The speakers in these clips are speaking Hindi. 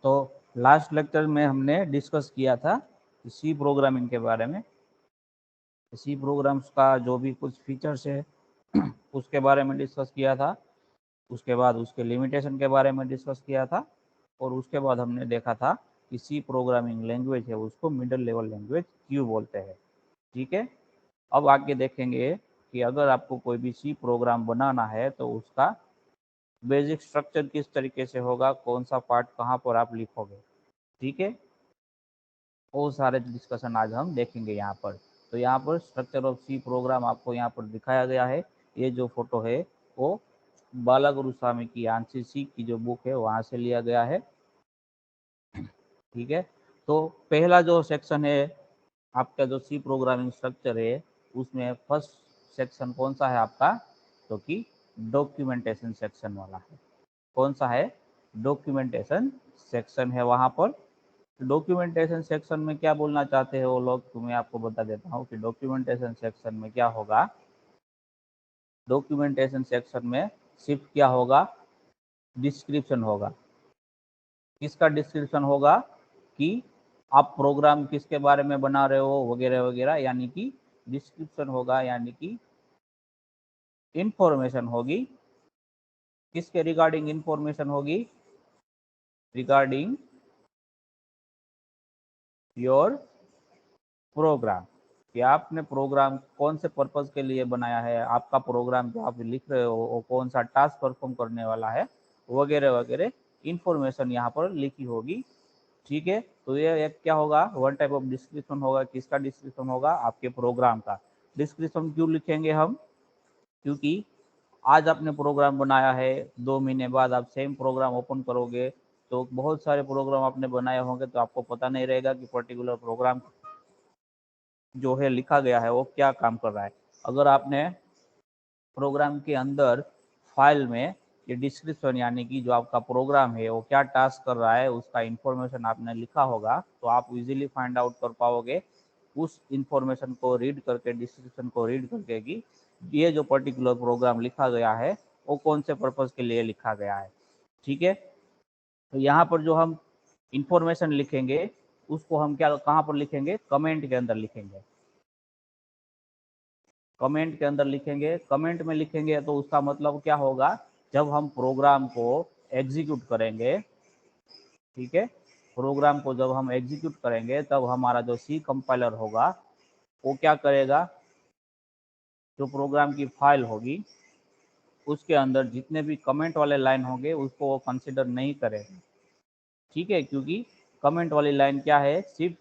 तो लास्ट लेक्चर में हमने डिस्कस किया था सी प्रोग्रामिंग के बारे में। सी प्रोग्राम्स का जो भी कुछ फीचर्स है उसके बारे में डिस्कस किया था। उसके बाद उसके लिमिटेशन के बारे में डिस्कस किया था और उसके बाद हमने देखा था कि सी प्रोग्रामिंग लैंग्वेज है उसको मिडिल लेवल लैंग्वेज क्यों बोलते हैं। ठीक है, अब आगे देखेंगे कि अगर आपको कोई भी सी प्रोग्राम बनाना है तो उसका बेसिक स्ट्रक्चर किस तरीके से होगा, कौन सा पार्ट कहाँ पर आप लिखोगे। ठीक है, वो सारे डिस्कशन आज हम देखेंगे यहाँ पर। तो यहाँ पर स्ट्रक्चर ऑफ सी प्रोग्राम आपको यहाँ पर दिखाया गया है। ये जो फोटो है वो बालागुरुस्वामी की आंसर सी की जो बुक है वहाँ से लिया गया है। ठीक है, तो पहला जो सेक्शन है आपका जो सी प्रोग्रामिंग स्ट्रक्चर है उसमें फर्स्ट सेक्शन कौन सा है आपका, तो कि डॉक्यूमेंटेशन सेक्शन वाला है। कौन सा है, डॉक्यूमेंटेशन सेक्शन है वहाँ पर। डॉक्यूमेंटेशन सेक्शन में क्या बोलना चाहते हैं वो लोग, तो मैं आपको बता देता हूँ कि डॉक्यूमेंटेशन सेक्शन में क्या होगा। डॉक्यूमेंटेशन सेक्शन में सिर्फ क्या होगा, डिस्क्रिप्शन होगा। किसका डिस्क्रिप्शन होगा कि आप प्रोग्राम किसके बारे में बना रहे हो वगैरह वगैरह, यानी कि डिस्क्रिप्शन होगा, यानी कि इंफॉर्मेशन होगी। किसके रिगार्डिंग इंफॉर्मेशन होगी, रिगार्डिंग योर प्रोग्राम, कि आपने प्रोग्राम कौन से पर्पस के लिए बनाया है, आपका प्रोग्राम जो आप लिख रहे हो वो कौन सा टास्क परफॉर्म करने वाला है वगैरह वगैरह इंफॉर्मेशन यहाँ पर लिखी होगी। ठीक है, तो ये एक क्या होगा, वन टाइप ऑफ डिस्क्रिप्शन होगा। किसका डिस्क्रिप्शन होगा, आपके प्रोग्राम का डिस्क्रिप्शन। क्यों लिखेंगे हम, क्योंकि आज आपने प्रोग्राम बनाया है, 2 महीने बाद आप सेम प्रोग्राम ओपन करोगे तो बहुत सारे प्रोग्राम आपने बनाए होंगे तो आपको पता नहीं रहेगा कि पर्टिकुलर प्रोग्राम जो है लिखा गया है वो क्या काम कर रहा है। अगर आपने प्रोग्राम के अंदर फाइल में ये डिस्क्रिप्शन यानी कि जो आपका प्रोग्राम है वो क्या टास्क कर रहा है उसका इंफॉर्मेशन आपने लिखा होगा तो आप इजीली फाइंड आउट कर पाओगे उस इंफॉर्मेशन को रीड करके, डिस्क्रिप्शन को रीड करके कि ये जो पर्टिकुलर प्रोग्राम लिखा गया है वो कौन से पर्पज के लिए लिखा गया है। ठीक है, तो यहाँ पर जो हम इंफॉर्मेशन लिखेंगे उसको हम क्या कहाँ पर लिखेंगे, कमेंट के अंदर लिखेंगे। कमेंट के अंदर लिखेंगे, कमेंट में लिखेंगे तो उसका मतलब क्या होगा, जब हम प्रोग्राम को एग्जीक्यूट करेंगे, ठीक है, प्रोग्राम को जब हम एग्जीक्यूट करेंगे तब हमारा जो सी कंपाइलर होगा वो क्या करेगा, जो प्रोग्राम की फाइल होगी उसके अंदर जितने भी कमेंट वाले लाइन होंगे उसको वो कंसिडर नहीं करेगा। ठीक है, क्योंकि कमेंट वाली लाइन क्या है, सिर्फ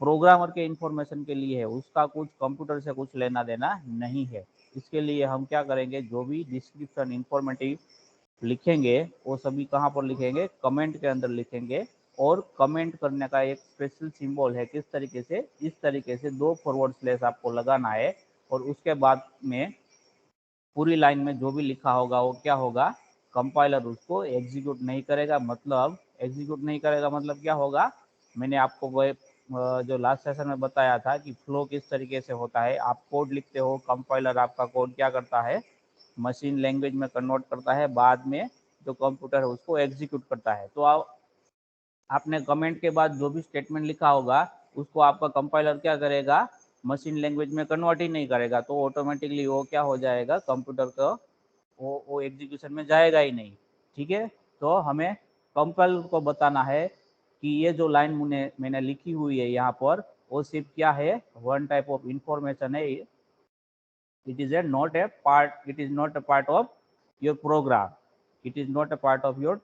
प्रोग्रामर के इंफॉर्मेशन के लिए है, उसका कुछ कंप्यूटर से कुछ लेना देना नहीं है। इसके लिए हम क्या करेंगे, जो भी डिस्क्रिप्शन इंफॉर्मेटिव लिखेंगे वो सभी कहाँ पर लिखेंगे, कमेंट के अंदर लिखेंगे। और कमेंट करने का एक स्पेशल सिंबल है, किस तरीके से, इस तरीके से 2 फॉरवर्ड स्लैश आपको लगाना है और उसके बाद में पूरी लाइन में जो भी लिखा होगा वो क्या होगा, कंपाइलर उसको एग्जीक्यूट नहीं करेगा। मतलब एग्जीक्यूट नहीं करेगा मतलब क्या होगा, मैंने आपको वो जो लास्ट सेशन में बताया था कि फ्लो किस तरीके से होता है। आप कोड लिखते हो, कंपाइलर आपका कोड क्या करता है, मशीन लैंग्वेज में कन्वर्ट करता है, बाद में जो कंप्यूटर है उसको एग्जीक्यूट करता है। तो आपने कमेंट के बाद जो भी स्टेटमेंट लिखा होगा उसको आपका कंपाइलर क्या करेगा, मशीन लैंग्वेज में कन्वर्ट ही नहीं करेगा, तो ऑटोमेटिकली वो क्या हो जाएगा, कंप्यूटर का वो एग्जीक्यूशन में जाएगा ही नहीं। ठीक है, तो हमें कंपाइलर को बताना है कि ये जो लाइन मैंने लिखी हुई है यहाँ पर वो सिर्फ क्या है, वन टाइप ऑफ इंफॉर्मेशन है। it is not a part of your program, it is not a part of your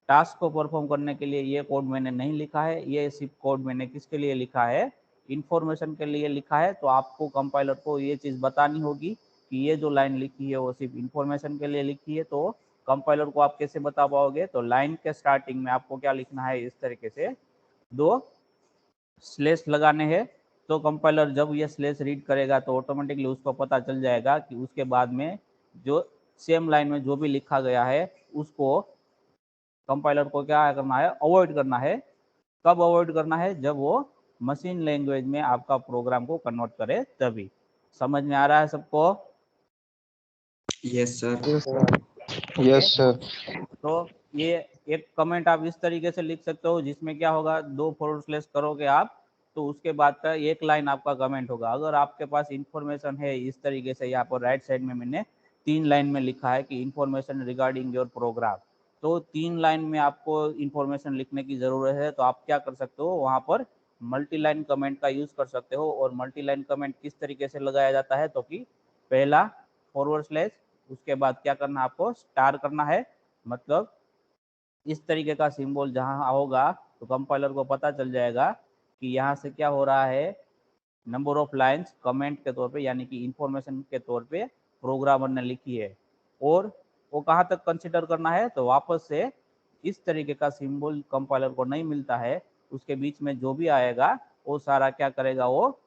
task को परफॉर्म करने के लिए ये कोड मैंने नहीं लिखा है, ये सिर्फ कोड मैंने किसके लिए लिखा है, इंफॉर्मेशन के लिए लिखा है। तो आपको कंपाइलर को ये चीज बतानी होगी कि ये जो लाइन लिखी है वो सिर्फ इंफॉर्मेशन के लिए लिखी है। तो कंपाइलर को आप कैसे बता पाओगे, तो लाइन के स्टार्टिंग में आपको क्या लिखना है, इस तरीके से 2 स्लैश लगाने हैं। तो कंपाइलर जब ये स्लैश रीड करेगा तो ऑटोमेटिकली उसको पता चल जाएगा कि उसके बाद में जो सेम लाइन में जो भी लिखा गया है उसको कंपाइलर को क्या करना है, अवॉइड करना है। कब अवॉइड करना है, जब वो मशीन लैंग्वेज में आपका प्रोग्राम को कन्वर्ट करे तभी। समझ में आ रहा है सबको? Yes sir. Yes sir. Okay, yes sir. तो ये एक कमेंट आप इस तरीके से लिख सकते हो जिसमें क्या होगा, 2 फॉरवर्ड स्लैश करोगे आप तो उसके बाद का एक लाइन आपका कमेंट होगा। अगर आपके पास इंफॉर्मेशन है इस तरीके से, यहाँ पर राइट साइड में मैंने 3 लाइन में लिखा है कि इंफॉर्मेशन रिगार्डिंग योर प्रोग्राम, तो 3 लाइन में आपको इंफॉर्मेशन लिखने की जरूरत है, तो आप क्या कर सकते हो, वहां पर मल्टी लाइन कमेंट का यूज कर सकते हो। और मल्टी लाइन कमेंट किस तरीके से लगाया जाता है, तो कि पहला फॉरवर्ड स्लैश, उसके बाद क्या करना, आपको स्टार करना है, मतलब इस तरीके का सिंबल जहां होगा तो कंपाइलर को पता चल जाएगा कि यहाँ से क्या हो रहा है, नंबर ऑफ लाइंस कमेंट के तौर पे, यानी कि इंफॉर्मेशन के तौर पे प्रोग्रामर ने लिखी है। और वो कहाँ तक कंसिडर करना है, तो वापस से इस तरीके का सिंबल कंपाइलर को नहीं मिलता है, उसके बीच में जो भी आएगा वो सारा क्या करेगा, वो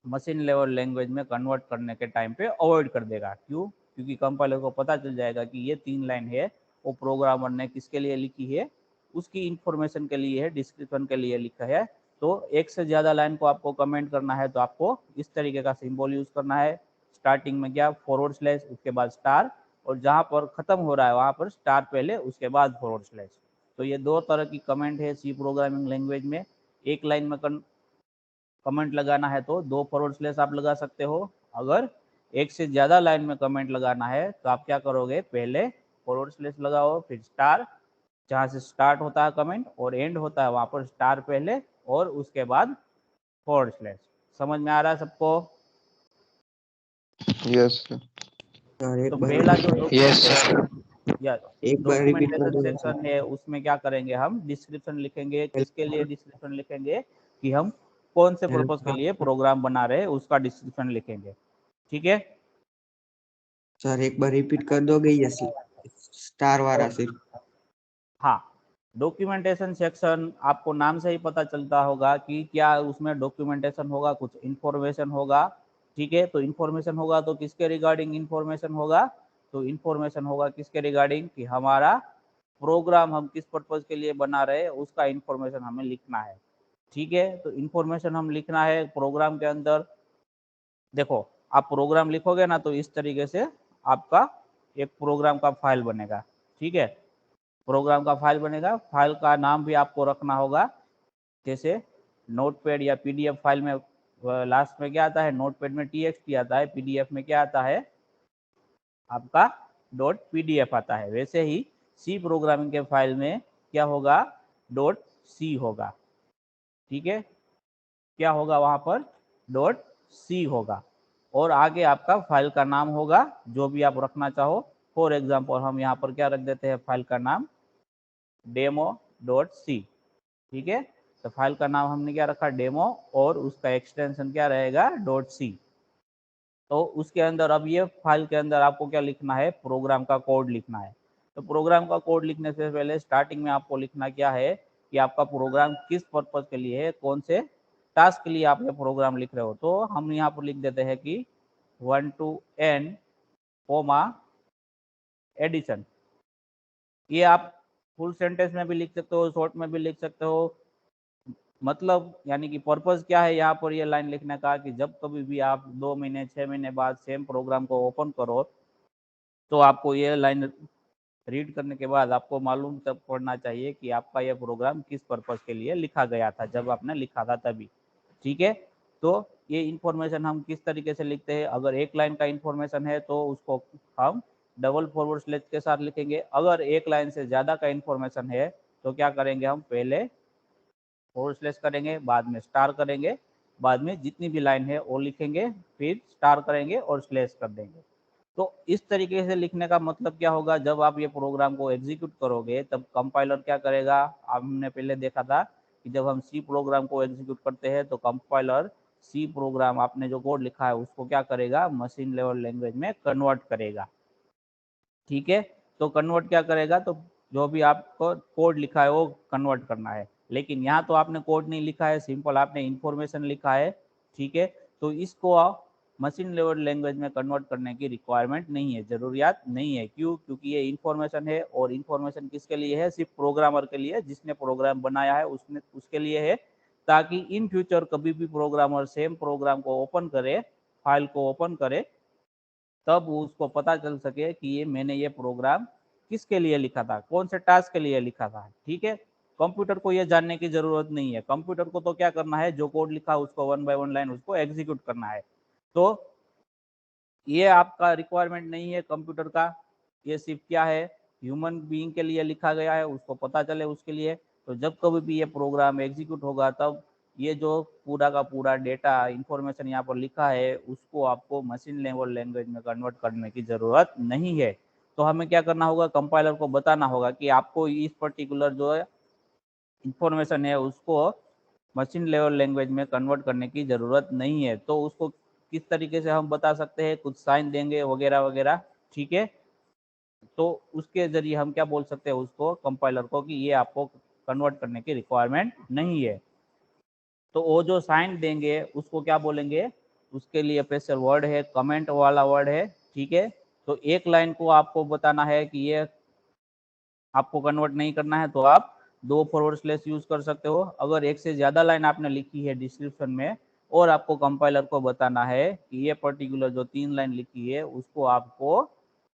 मशीन लेवल लैंग्वेज में कन्वर्ट करने के टाइम पे अवॉइड कर देगा। क्यों? क्योंकि कंपाइलर को पता चल जाएगा कि ये 3 लाइन है वो प्रोग्रामर ने किसके लिए लिखी है, उसकी इंफॉर्मेशन के लिए है, डिस्क्रिप्शन के लिए लिखा है। तो एक से ज्यादा लाइन को आपको कमेंट करना है तो आपको इस तरीके का सिंबल यूज करना है। स्टार्टिंग में क्या, फॉरवर्ड स्लैश, उसके बाद स्टार, और जहां पर खत्म हो रहा है वहां पर स्टार पहले, उसके बाद फॉरवर्ड स्लैश। तो ये 2 तरह की कमेंट है सी प्रोग्रामिंग लैंग्वेज में। एक लाइन में कमेंट लगाना है तो 2 फॉरवर्ड स्लैश आप लगा सकते हो। अगर एक से ज्यादा लाइन में कमेंट लगाना है तो आप क्या करोगे, पहले फॉरवर्ड स्लैश लगाओ, फिर स्टार, जहां से स्टार्ट होता है कमेंट और एंड होता है वहां पर स्टार पहले और उसके बाद फॉरवर्ड स्लैश। समझ में आ रहा है सबको? Yes sir. सर तो एक बार पहला जो यस सर। डॉक्यूमेंटेशन या एक बार रिपीट कर डॉक्यूमेंटेशन दो सेक्शन है उसमें क्या करेंगे, हम डिस्क्रिप्शन लिखेंगे। किसके लिए डिस्क्रिप्शन लिखेंगे, कि हम कौन से पर्पज के लिए प्रोग्राम बना रहे हैं उसका डिस्क्रिप्शन लिखेंगे। ठीक है, सर एक बार रिपीट कर दोगे ये स्टार वाला सिर्फ? हाँ। डॉक्यूमेंटेशन सेक्शन आपको नाम से ही पता चलता होगा कि क्या उसमें डॉक्यूमेंटेशन होगा, कुछ इंफॉर्मेशन होगा। ठीक है, तो इंफॉर्मेशन होगा तो किसके रिगार्डिंग इंफॉर्मेशन होगा, तो इंफॉर्मेशन होगा किसके रिगार्डिंग, कि हमारा प्रोग्राम हम किस पर्पज के लिए बना रहे हैं उसका इंफॉर्मेशन हमें लिखना है। ठीक है, तो इंफॉर्मेशन हम लिखना है प्रोग्राम के अंदर। देखो, आप प्रोग्राम लिखोगे ना तो इस तरीके से आपका एक प्रोग्राम का फाइल बनेगा। ठीक है, प्रोग्राम का फाइल बनेगा, फाइल का नाम भी आपको रखना होगा। जैसे नोटपैड या पीडीएफ फाइल में लास्ट में क्या आता है, नोटपैड में टीएक्सटी आता है, पीडीएफ में क्या आता है आपका डॉट पीडीएफ आता है। वैसे ही सी प्रोग्रामिंग के फाइल में क्या होगा, डॉट सी होगा। ठीक है, क्या होगा वहां पर, डॉट सी होगा। और आगे आपका फाइल का नाम होगा जो भी आप रखना चाहो। फॉर एग्जाम्पल हम यहाँ पर क्या रख देते हैं, फाइल का नाम डेमो डॉट सी। ठीक है, तो फाइल का नाम हमने क्या रखा, डेमो, और उसका एक्सटेंशन क्या रहेगा, डॉट सी। तो उसके अंदर अब ये फाइल के अंदर आपको क्या लिखना है, प्रोग्राम का कोड लिखना है। तो प्रोग्राम का कोड लिखने से पहले स्टार्टिंग में आपको लिखना क्या है, कि आपका प्रोग्राम किस पर्पज के लिए है, कौन से टास्क के लिए आप ये प्रोग्राम लिख रहे हो। तो हम यहाँ पर लिख देते हैं कि 1 to n कोमा एडिशन। ये आप फुल सेंटेंस में भी लिख सकते हो, शॉर्ट में भी लिख सकते हो। मतलब यानी कि पर्पस क्या है यहाँ पर ये लाइन लिखने का, कि जब कभी भी आप 2 महीने 6 महीने बाद सेम प्रोग्राम को ओपन करो तो आपको ये लाइन रीड करने के बाद आपको मालूम तब पड़ना चाहिए कि आपका यह प्रोग्राम किस पर्पस के लिए लिखा गया था, जब आपने लिखा था तभी। ठीक है, तो ये इंफॉर्मेशन हम किस तरीके से लिखते हैं, अगर एक लाइन का इंफॉर्मेशन है तो उसको हम डबल फॉरवर्ड स्लैश के साथ लिखेंगे। अगर एक लाइन से ज़्यादा का इंफॉर्मेशन है तो क्या करेंगे, हम पहले फॉरवर्ड स्लैश करेंगे, बाद में स्टार करेंगे, बाद में जितनी भी लाइन है वो लिखेंगे, फिर स्टार करेंगे और स्लैश कर देंगे। तो इस तरीके से लिखने का मतलब क्या होगा, जब आप ये प्रोग्राम को एग्जीक्यूट करोगे तब कंपाइलर क्या करेगा, हमने पहले देखा था कि जब हम सी प्रोग्राम को एग्जीक्यूट करते हैं तो कंपाइलर सी प्रोग्राम आपने जो कोड लिखा है उसको क्या करेगा, मशीन लेवल लैंग्वेज में कन्वर्ट करेगा। ठीक है, तो कन्वर्ट क्या करेगा, तो जो भी आपको कोड लिखा है वो कन्वर्ट करना है। लेकिन यहाँ तो आपने कोड नहीं लिखा है, सिंपल आपने इंफॉर्मेशन लिखा है। ठीक है, तो इसको मशीन लेवल लैंग्वेज में कन्वर्ट करने की रिक्वायरमेंट नहीं है, जरूरियात नहीं है। क्यों? क्योंकि ये इंफॉर्मेशन है, और इंफॉर्मेशन किसके लिए है, सिर्फ प्रोग्रामर के लिए, जिसने प्रोग्राम बनाया है उसने उसके लिए है, ताकि इन फ्यूचर कभी भी प्रोग्रामर सेम प्रोग्राम को ओपन करे, फाइल को ओपन करे, तब उसको पता चल सके कि ये मैंने ये प्रोग्राम किसके लिए लिखा था, कौन से टास्क के लिए लिखा था। ठीक है, कंप्यूटर को ये जानने की जरूरत नहीं है, कंप्यूटर को तो क्या करना है, जो कोड लिखा है उसको 1 बाय 1 लाइन उसको एग्जीक्यूट करना है। तो ये आपका रिक्वायरमेंट नहीं है कंप्यूटर का, ये सिर्फ क्या है, ह्यूमन बीइंग के लिए लिखा गया है, उसको पता चले उसके लिए। तो जब कभी भी ये प्रोग्राम एग्जीक्यूट होगा तब ये जो पूरा का पूरा डेटा इंफॉर्मेशन यहाँ पर लिखा है उसको आपको मशीन लेवल लैंग्वेज में कन्वर्ट करने की ज़रूरत नहीं है। तो हमें क्या करना होगा, कंपाइलर को बताना होगा कि आपको इस पर्टिकुलर जो इंफॉर्मेशन है उसको मशीन लेवल लैंग्वेज में कन्वर्ट करने की ज़रूरत नहीं है। तो उसको किस तरीके से हम बता सकते हैं, कुछ साइन देंगे वगैरह वगैरह। ठीक है, तो उसके जरिए हम क्या बोल सकते हैं उसको, कंपाइलर को, कि ये आपको कन्वर्ट करने की रिक्वायरमेंट नहीं है। तो वो जो साइन देंगे उसको क्या बोलेंगे, उसके लिए स्पेशल वर्ड है, कमेंट वाला वर्ड है। ठीक है, तो एक लाइन को आपको बताना है कि ये आपको कन्वर्ट नहीं करना है तो आप 2 फॉरवर्ड स्लैश यूज कर सकते हो। अगर एक से ज्यादा लाइन आपने लिखी है डिस्क्रिप्शन में और आपको कंपाइलर को बताना है कि ये पर्टिकुलर जो 3 लाइन लिखी है उसको आपको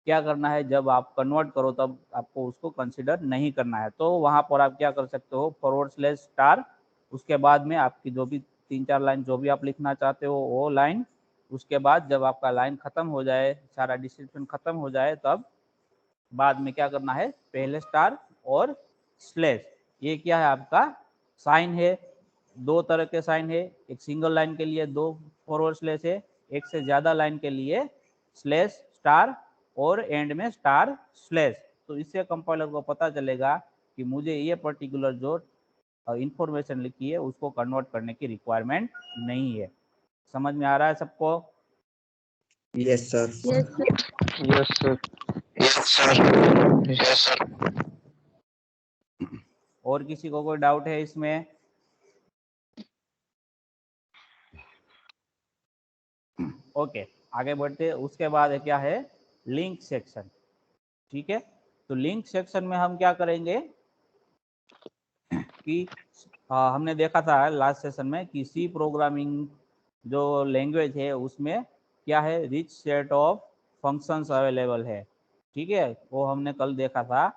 क्या करना है, जब आप कन्वर्ट करो तब आपको उसको कंसिडर नहीं करना है। तो वहां पर आप क्या कर सकते हो, फॉरवर्ड स्लैश स्टार, उसके बाद में आपकी जो भी 3-4 लाइन जो भी आप लिखना चाहते हो वो लाइन, उसके बाद जब आपका लाइन खत्म हो जाए, सारा डिस्क्रिप्शन खत्म हो जाए, तब बाद में क्या करना है, पहले स्टार और स्लैश। ये क्या है, आपका साइन है। 2 तरह के साइन है, एक सिंगल लाइन के लिए 2 फॉरवर्ड स्लैश है, एक से ज्यादा लाइन के लिए स्लैश स्टार और एंड में स्टार स्लैश। तो इससे कंपाइलर को पता चलेगा कि मुझे ये पर्टिकुलर जो इंफॉर्मेशन लिखी है उसको कन्वर्ट करने की रिक्वायरमेंट नहीं है। समझ में आ रहा है सबको? Yes sir. Yes sir. Yes sir. Yes sir. और किसी को कोई डाउट है इसमें? ओके, आगे बढ़ते। उसके बाद है क्या है, लिंक सेक्शन। ठीक है, तो लिंक सेक्शन में हम क्या करेंगे कि हमने देखा था लास्ट सेशन में कि सी प्रोग्रामिंग जो लैंग्वेज है उसमें क्या है, rich set of functions available है। ठीक है, वो हमने कल देखा था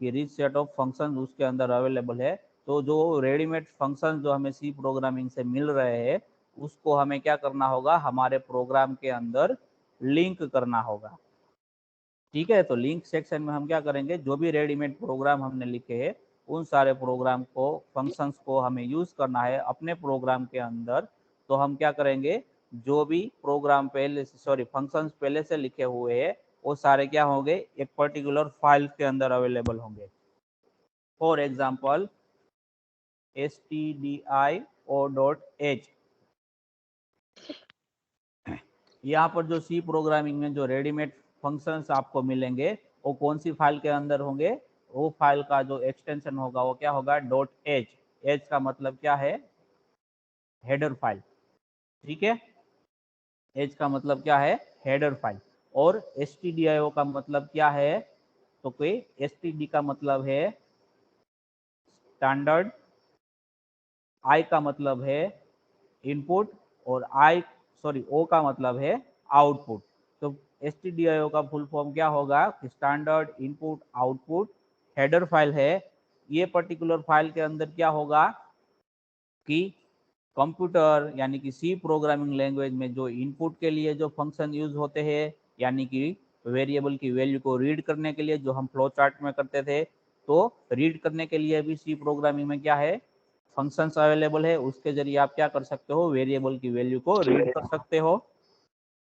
कि रिच सेट ऑफ फंक्शंस उसके अंदर अवेलेबल है। तो जो रेडीमेड फंक्शंस जो हमें सी प्रोग्रामिंग से मिल रहे हैं उसको हमें क्या करना होगा, हमारे प्रोग्राम के अंदर लिंक करना होगा। ठीक है, तो लिंक सेक्शन में हम क्या करेंगे, जो भी रेडीमेड प्रोग्राम हमने लिखे हैं उन सारे प्रोग्राम को, फंक्शंस को हमें यूज करना है अपने प्रोग्राम के अंदर। तो हम क्या करेंगे, जो भी प्रोग्राम पहले से, सॉरी, फंक्शंस पहले से लिखे हुए हैं वो सारे क्या होंगे, एक पर्टिकुलर फाइल के अंदर अवेलेबल होंगे। फॉर एग्जाम्पल stdio.h, यहाँ पर जो सी प्रोग्रामिंग में जो रेडीमेड फंक्शंस आपको मिलेंगे वो कौन सी फाइल के अंदर होंगे, वो फाइल का जो एक्सटेंशन होगा वो क्या होगा, .h। h का मतलब क्या है, हेडर फाइल। ठीक है, h का मतलब क्या है, हेडर फाइल। और stdio का मतलब क्या है, तो कोई std का मतलब है स्टैंडर्ड, i का मतलब है इनपुट, और o का मतलब है आउटपुट। तो stdio का फुल फॉर्म क्या होगा, standard input output header file है। ये पर्टिकुलर फाइल के अंदर क्या होगा कि कंप्यूटर यानी कि सी प्रोग्रामिंग लैंग्वेज में जो इनपुट के लिए जो फंक्शन यूज होते हैं, यानी कि वेरिएबल की वैल्यू को रीड करने के लिए जो हम फ्लो चार्ट में करते थे, तो रीड करने के लिए भी सी प्रोग्रामिंग में क्या है, फंक्शंस अवेलेबल है। उसके जरिए आप क्या कर सकते हो, वेरिएबल की वैल्यू को रीड कर सकते हो।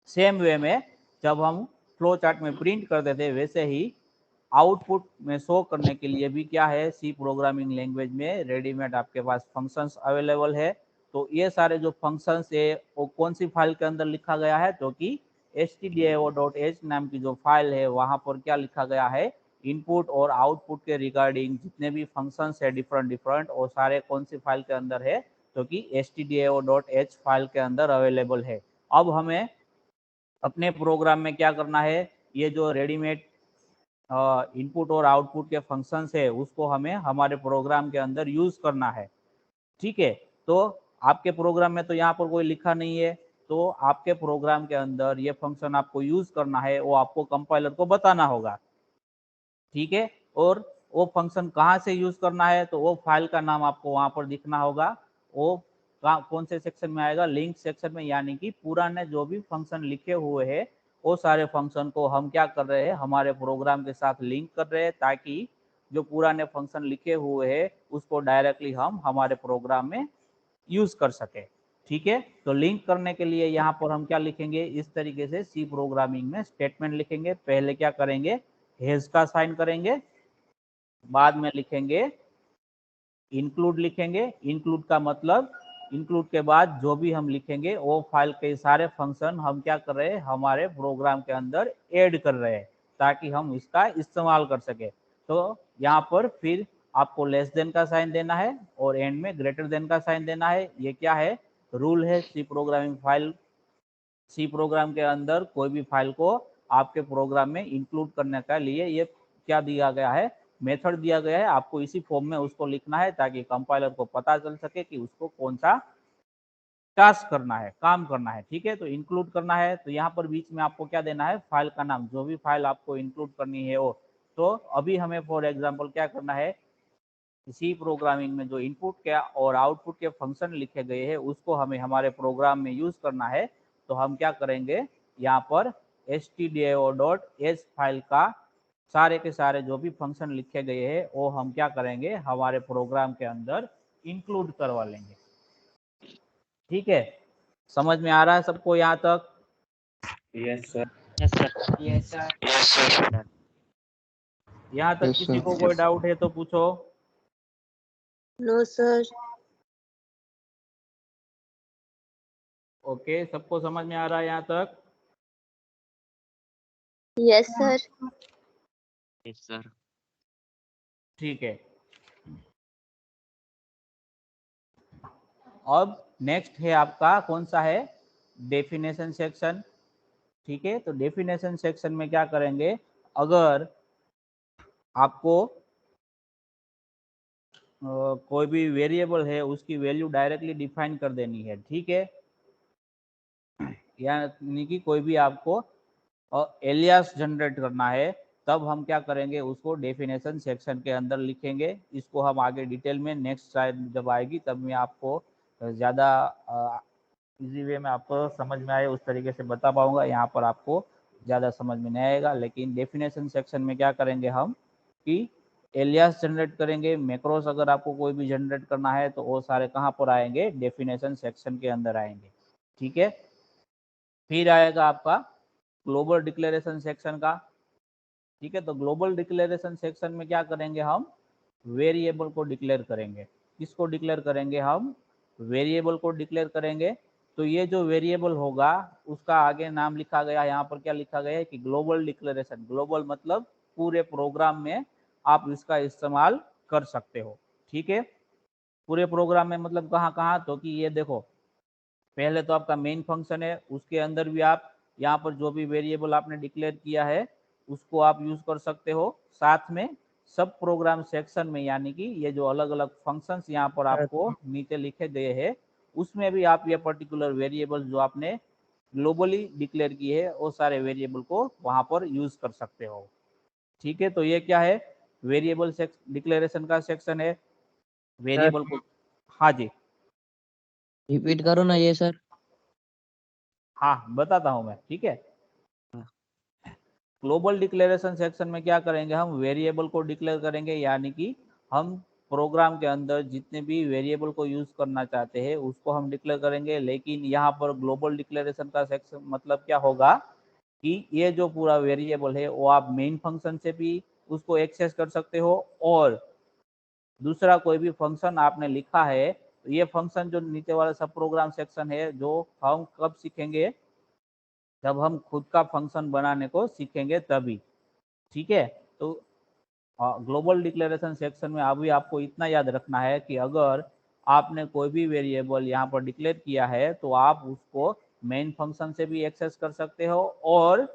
सेम वे में जब हम फ्लो चार्ट में प्रिंट करते थे वैसे ही आउटपुट में शो करने के लिए भी क्या है, सी प्रोग्रामिंग लैंग्वेज में रेडीमेड आपके पास फंक्शंस अवेलेबल है। तो ये सारे जो फंक्शंस है वो कौन सी फाइल के अंदर लिखा गया है, तो कि stdio.h नाम की जो फाइल है वहां पर क्या लिखा गया है, इनपुट और आउटपुट के रिगार्डिंग जितने भी फंक्शंस है डिफरेंट डिफरेंट, और सारे कौन सी फाइल के अंदर है, तो कि stdio.h फाइल के अंदर अवेलेबल है। अब हमें अपने प्रोग्राम में क्या करना है, ये जो रेडीमेड इनपुट और आउटपुट के फंक्शंस है उसको हमें हमारे प्रोग्राम के अंदर यूज करना है। ठीक है, तो आपके प्रोग्राम में तो यहाँ पर कोई लिखा नहीं है, तो आपके प्रोग्राम के अंदर ये फंक्शन आपको यूज करना है, वो आपको कंपाइलर को बताना होगा। ठीक है। और वो फंक्शन कहाँ से यूज करना है, तो वो फाइल का नाम आपको वहां पर दिखना होगा। वो कौन से सेक्शन में आएगा, लिंक सेक्शन में, यानी कि पुराने जो भी फंक्शन लिखे हुए हैं वो सारे फंक्शन को हम क्या कर रहे हैं, हमारे प्रोग्राम के साथ लिंक कर रहे हैं, ताकि जो पुराने फंक्शन लिखे हुए हैं उसको डायरेक्टली हम हमारे प्रोग्राम में यूज कर सके। ठीक है, तो लिंक करने के लिए यहाँ पर हम क्या लिखेंगे, इस तरीके से सी प्रोग्रामिंग में स्टेटमेंट लिखेंगे। पहले क्या करेंगे, हेज का साइन करेंगे, बाद में लिखेंगे इंक्लूड लिखेंगे। इंक्लूड का मतलब, इंक्लूड के बाद जो भी हम लिखेंगे वो फाइल के सारे फंक्शन हम क्या कर रहे हैं, हमारे प्रोग्राम के अंदर ऐड कर रहे हैं, ताकि हम इसका इस्तेमाल कर सके। तो यहाँ पर फिर आपको लेस देन का साइन देना है और एंड में ग्रेटर देन का साइन देना है। ये क्या है, रूल है C programming file, C program के अंदर कोई भी फाइल को आपके प्रोग्राम में इंक्लूड करने के लिए ये क्या दिया गया है, मेथड दिया गया है। आपको इसी फॉर्म में उसको लिखना है, ताकि कंपाइलर को पता चल सके कि उसको कौन सा टास्क करना है, काम करना है। ठीक है, तो इंक्लूड करना है, तो यहाँ पर बीच में आपको क्या देना है, फाइल का नाम, जो भी फाइल आपको इंक्लूड करनी है वो। तो अभी हमें फॉर एग्जाम्पल क्या करना है, सी प्रोग्रामिंग में जो इनपुट के और आउटपुट के फंक्शन लिखे गए हैं उसको हमें हमारे प्रोग्राम में यूज करना है। तो हम क्या करेंगे, यहाँ पर stdio.h फाइल का सारे के सारे जो भी फंक्शन लिखे गए हैं वो हम क्या करेंगे, हमारे प्रोग्राम के अंदर इंक्लूड करवा लेंगे। ठीक है, समझ में आ रहा है सबको यहाँ तक? Yes sir. Yes sir. Yes sir. Yes sir. यहाँ तक यस किसी सर। को कोई डाउट है तो पूछो। No sir. ओके, सबको समझ में आ रहा है यहाँ तक? Yes sir. Yes sir. ठीक है, अब नेक्स्ट है आपका कौन सा है, डेफिनेशन सेक्शन। ठीक है, तो डेफिनेशन सेक्शन में क्या करेंगे, अगर आपको कोई भी वेरिएबल है उसकी वैल्यू डायरेक्टली डिफाइन कर देनी है। ठीक है, यानी कि कोई भी आपको एलियास जनरेट करना है, तब हम क्या करेंगे, उसको डेफिनेशन सेक्शन के अंदर लिखेंगे। इसको हम आगे डिटेल में नेक्स्ट स्लाइड जब आएगी तब मैं आपको ज़्यादा इजी वे में आपको समझ में आए उस तरीके से बता पाऊंगा। यहाँ पर आपको ज़्यादा समझ में नहीं आएगा, लेकिन डेफिनेशन सेक्शन में क्या करेंगे हम कि एलियास जनरेट करेंगे। मैक्रोस अगर आपको कोई भी जनरेट करना है तो वो सारे कहाँ पर आएंगे, डेफिनेशन सेक्शन के अंदर आएंगे। ठीक है, फिर आएगा आपका ग्लोबल डिक्लेरेशन सेक्शन का। ठीक है, तो ग्लोबल डिक्लेरेशन सेक्शन में क्या करेंगे, हम वेरिएबल को डिक्लेयर करेंगे। किसको डिक्लेयर करेंगे, हम वेरिएबल को डिक्लेयर करेंगे। तो ये जो वेरिएबल होगा उसका आगे नाम लिखा गया, यहाँ पर क्या लिखा गया है कि ग्लोबल डिक्लेरेशन। ग्लोबल मतलब पूरे प्रोग्राम में आप इसका इस्तेमाल कर सकते हो। ठीक है, पूरे प्रोग्राम में मतलब कहाँ कहाँ, तो कि ये देखो, पहले तो आपका मेन फंक्शन है, उसके अंदर भी आप यहाँ पर जो भी वेरिएबल आपने डिक्लेयर किया है उसको आप यूज कर सकते हो। साथ में सब प्रोग्राम सेक्शन में, यानी कि ये जो अलग अलग फंक्शंस यहाँ पर आपको नीचे लिखे गए हैं उसमें भी आप ये पर्टिकुलर वेरिएबल जो आपने ग्लोबली डिक्लेयर किए है वो सारे वेरिएबल को वहां पर यूज कर सकते हो। ठीक है, तो ये क्या है, वेरिएबल डिक्लेरेशन का सेक्शन है। वेरिएबल को, हाँ जी, रिपीट करो ना ये सर। हाँ बताता हूँ मैं। ठीक है, ग्लोबल डिक्लेरेशन सेक्शन में क्या करेंगे, हम वेरिएबल को डिक्लेयर करेंगे, यानी कि हम प्रोग्राम के अंदर जितने भी वेरिएबल को यूज करना चाहते हैं उसको हम डिक्लेयर करेंगे। लेकिन यहाँ पर ग्लोबल डिक्लेरेशन का सेक्शन मतलब क्या होगा कि ये जो पूरा वेरिएबल है वो आप मेन फंक्शन से भी उसको एक्सेस कर सकते हो, और दूसरा कोई भी फंक्शन आपने लिखा है तो ये फंक्शन जो नीचे वाला सब प्रोग्राम सेक्शन है जो हम कब सीखेंगे, जब हम खुद का फंक्शन बनाने को सीखेंगे तभी। ठीक है, तो ग्लोबल डिक्लेरेशन सेक्शन में अभी आपको इतना याद रखना है कि अगर आपने कोई भी वेरिएबल यहाँ पर डिक्लेयर किया है तो आप उसको मेन फंक्शन से भी एक्सेस कर सकते हो, और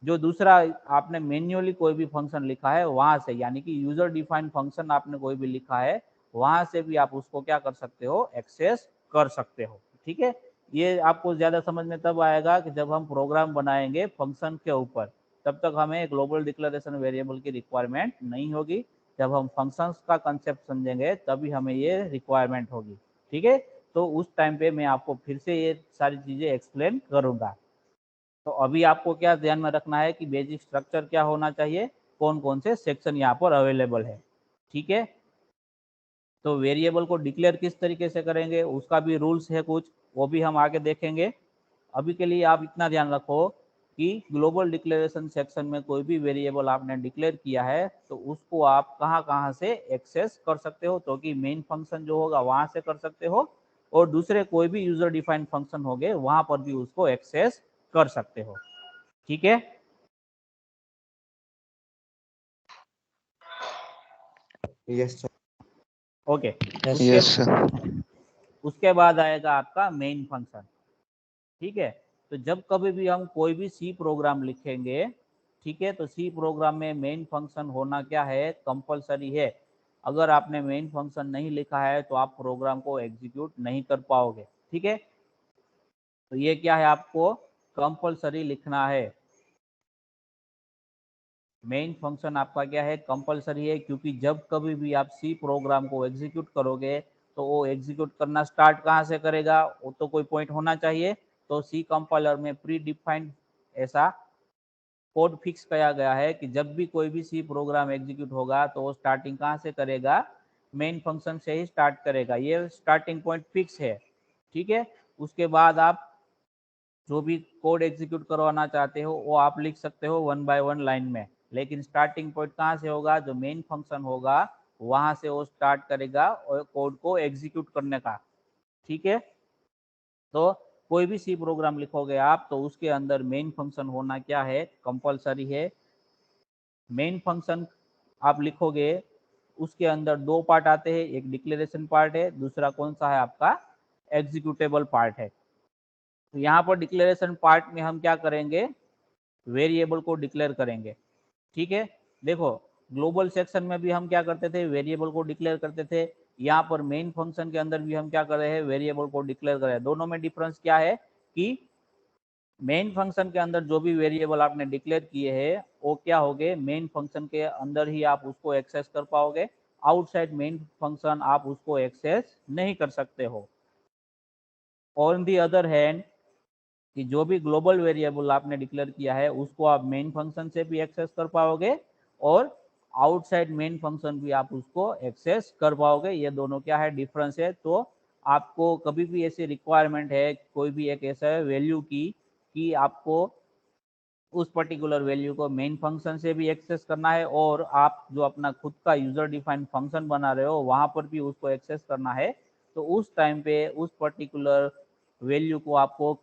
जो दूसरा आपने मैन्युअली कोई भी फंक्शन लिखा है वहां से, यानी कि यूजर डिफाइंड फंक्शन आपने कोई भी लिखा है वहां से भी आप उसको क्या कर सकते हो, एक्सेस कर सकते हो। ठीक है, ये आपको ज्यादा समझ में तब आएगा कि जब हम प्रोग्राम बनाएंगे फंक्शन के ऊपर। तब तक हमें ग्लोबल डिक्लेरेशन वेरिएबल की रिक्वायरमेंट नहीं होगी। जब हम फंक्शंस का कंसेप्ट समझेंगे तभी हमें ये रिक्वायरमेंट होगी। ठीक है, तो उस टाइम पे मैं आपको फिर से ये सारी चीज़ें एक्सप्लेन करूँगा। तो अभी आपको क्या ध्यान में रखना है कि बेसिक स्ट्रक्चर क्या होना चाहिए, कौन कौन से सेक्शन यहाँ पर अवेलेबल है। ठीक है, तो वेरिएबल को डिक्लेयर किस तरीके से करेंगे उसका भी रूल्स है कुछ, वो भी हम आगे देखेंगे। अभी के लिए आप इतना ध्यान रखो कि ग्लोबल डिक्लेरेशन सेक्शन में कोई भी वेरिएबल आपने डिक्लेयर किया है तो उसको आप कहाँ कहाँ से एक्सेस कर सकते हो, तो कि मेन फंक्शन जो होगा वहां से कर सकते हो, और दूसरे कोई भी यूजर डिफाइंड फंक्शन हो गए वहां पर भी उसको एक्सेस कर सकते हो। ठीक है, yes sir. Okay. Yes sir. उसके बाद आएगा आपका मेन फंक्शन। ठीक है, तो जब कभी भी हम कोई भी सी प्रोग्राम लिखेंगे, ठीक है, तो सी प्रोग्राम में मेन फंक्शन होना क्या है, कंपलसरी है। अगर आपने मेन फंक्शन नहीं लिखा है तो आप प्रोग्राम को एग्जीक्यूट नहीं कर पाओगे। ठीक है, तो ये क्या है, आपको कंपलसरी लिखना है। मेन फंक्शन आपका क्या है, कंपलसरी है, क्योंकि जब कभी भी आप सी प्रोग्राम को एग्जीक्यूट करोगे तो वो एग्जीक्यूट करना स्टार्ट कहाँ से करेगा, वो तो कोई पॉइंट होना चाहिए। तो सी कंपाइलर में प्री डिफाइंड ऐसा कोड फिक्स किया गया है कि जब भी कोई भी सी प्रोग्राम एग्जीक्यूट होगा तो वो स्टार्टिंग कहाँ से करेगा, मेन फंक्शन से ही स्टार्ट करेगा। ये स्टार्टिंग पॉइंट फिक्स है। ठीक है, उसके बाद आप जो भी कोड एग्जीक्यूट करवाना चाहते हो वो आप लिख सकते हो 1 बाय 1 लाइन में, लेकिन स्टार्टिंग पॉइंट कहाँ से होगा, जो मेन फंक्शन होगा वहां से वो स्टार्ट करेगा और कोड को एग्जीक्यूट करने का। ठीक है, तो कोई भी सी प्रोग्राम लिखोगे आप तो उसके अंदर मेन फंक्शन होना क्या है, कंपलसरी है। मेन फंक्शन आप लिखोगे उसके अंदर दो पार्ट आते हैं, एक डिक्लेरेशन पार्ट है, दूसरा कौन सा है आपका, एग्जीक्यूटेबल पार्ट है। तो यहाँ पर डिक्लेरेशन पार्ट में हम क्या करेंगे, वेरिएबल को डिक्लेयर करेंगे। ठीक है, देखो ग्लोबल सेक्शन में भी हम क्या करते थे, वेरिएबल को डिक्लेयर करते थे। यहाँ पर मेन फंक्शन के अंदर भी हम क्या कर रहे हैं, वेरिएबल को डिक्लेयर कर रहे हैं। दोनों में डिफरेंस क्या है कि मेन फंक्शन के अंदर जो भी वेरिएबल आपने डिक्लेयर किए हैं वो क्या होंगे, मेन फंक्शन के अंदर ही आप उसको एक्सेस कर पाओगे। आउटसाइड मेन फंक्शन आप उसको एक्सेस नहीं कर सकते हो। ऑन दी अदर हैंड कि जो भी ग्लोबल वेरिएबल आपने डिक्लेयर किया है उसको आप मेन फंक्शन से भी एक्सेस कर पाओगे और आउटसाइड मेन फंक्शन भी आप उसको एक्सेस कर पाओगे। ये दोनों क्या है, डिफरेंस है। तो आपको कभी भी ऐसी रिक्वायरमेंट है कोई भी एक ऐसा वैल्यू की कि आपको उस पर्टिकुलर वैल्यू को मेन फंक्शन से भी एक्सेस करना है और आप जो अपना खुद का यूजर डिफाइंड फंक्शन बना रहे हो वहां पर भी उसको एक्सेस करना है, तो उस टाइम पे उस पर्टिकुलर वैल्यू को आपको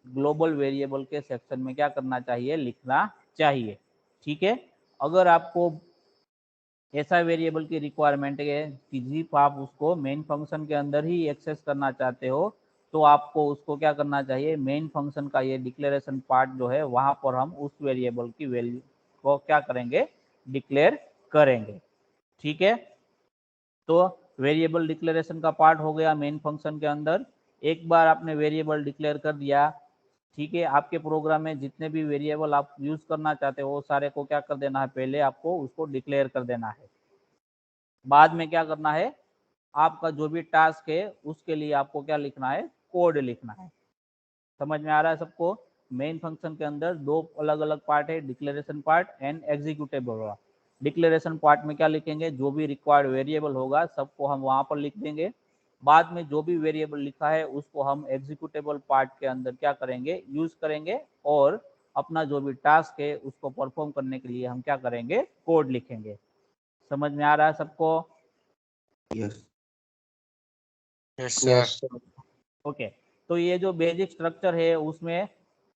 ग्लोबल वेरिएबल के सेक्शन में क्या करना चाहिए, लिखना चाहिए। ठीक है, अगर आपको ऐसा वेरिएबल की रिक्वायरमेंट है कि सिर्फ आप उसको मेन फंक्शन के अंदर ही एक्सेस करना चाहते हो तो आपको उसको क्या करना चाहिए, मेन फंक्शन का ये डिक्लेरेशन पार्ट जो है वहां पर हम उस वेरिएबल की वैल्यू को क्या करेंगे, डिक्लेयर करेंगे। ठीक है, तो वेरिएबल डिक्लेरेशन का पार्ट हो गया मेन फंक्शन के अंदर। एक बार आपने वेरिएबल डिक्लेयर कर दिया, ठीक है, आपके प्रोग्राम में जितने भी वेरिएबल आप यूज करना चाहते हो वो सारे को क्या कर देना है, पहले आपको उसको डिक्लेयर कर देना है। बाद में क्या करना है, आपका जो भी टास्क है उसके लिए आपको क्या लिखना है, कोड लिखना है। समझ में आ रहा है सबको? मेन फंक्शन के अंदर दो अलग अलग पार्ट है, declaration part and executable. Declaration part में क्या लिखेंगे, जो भी रिक्वायर्ड वेरिएबल होगा सबको हम वहां पर लिख देंगे। बाद में जो भी वेरिएबल लिखा है उसको हम एग्जीक्यूटेबल पार्ट के अंदर क्या करेंगे, यूज करेंगे और अपना जो भी टास्क है उसको परफॉर्म करने के लिए हम क्या करेंगे, कोड लिखेंगे। समझ में आ रहा है सबको? यस। Yes sir. ओके, तो ये जो बेसिक स्ट्रक्चर है उसमें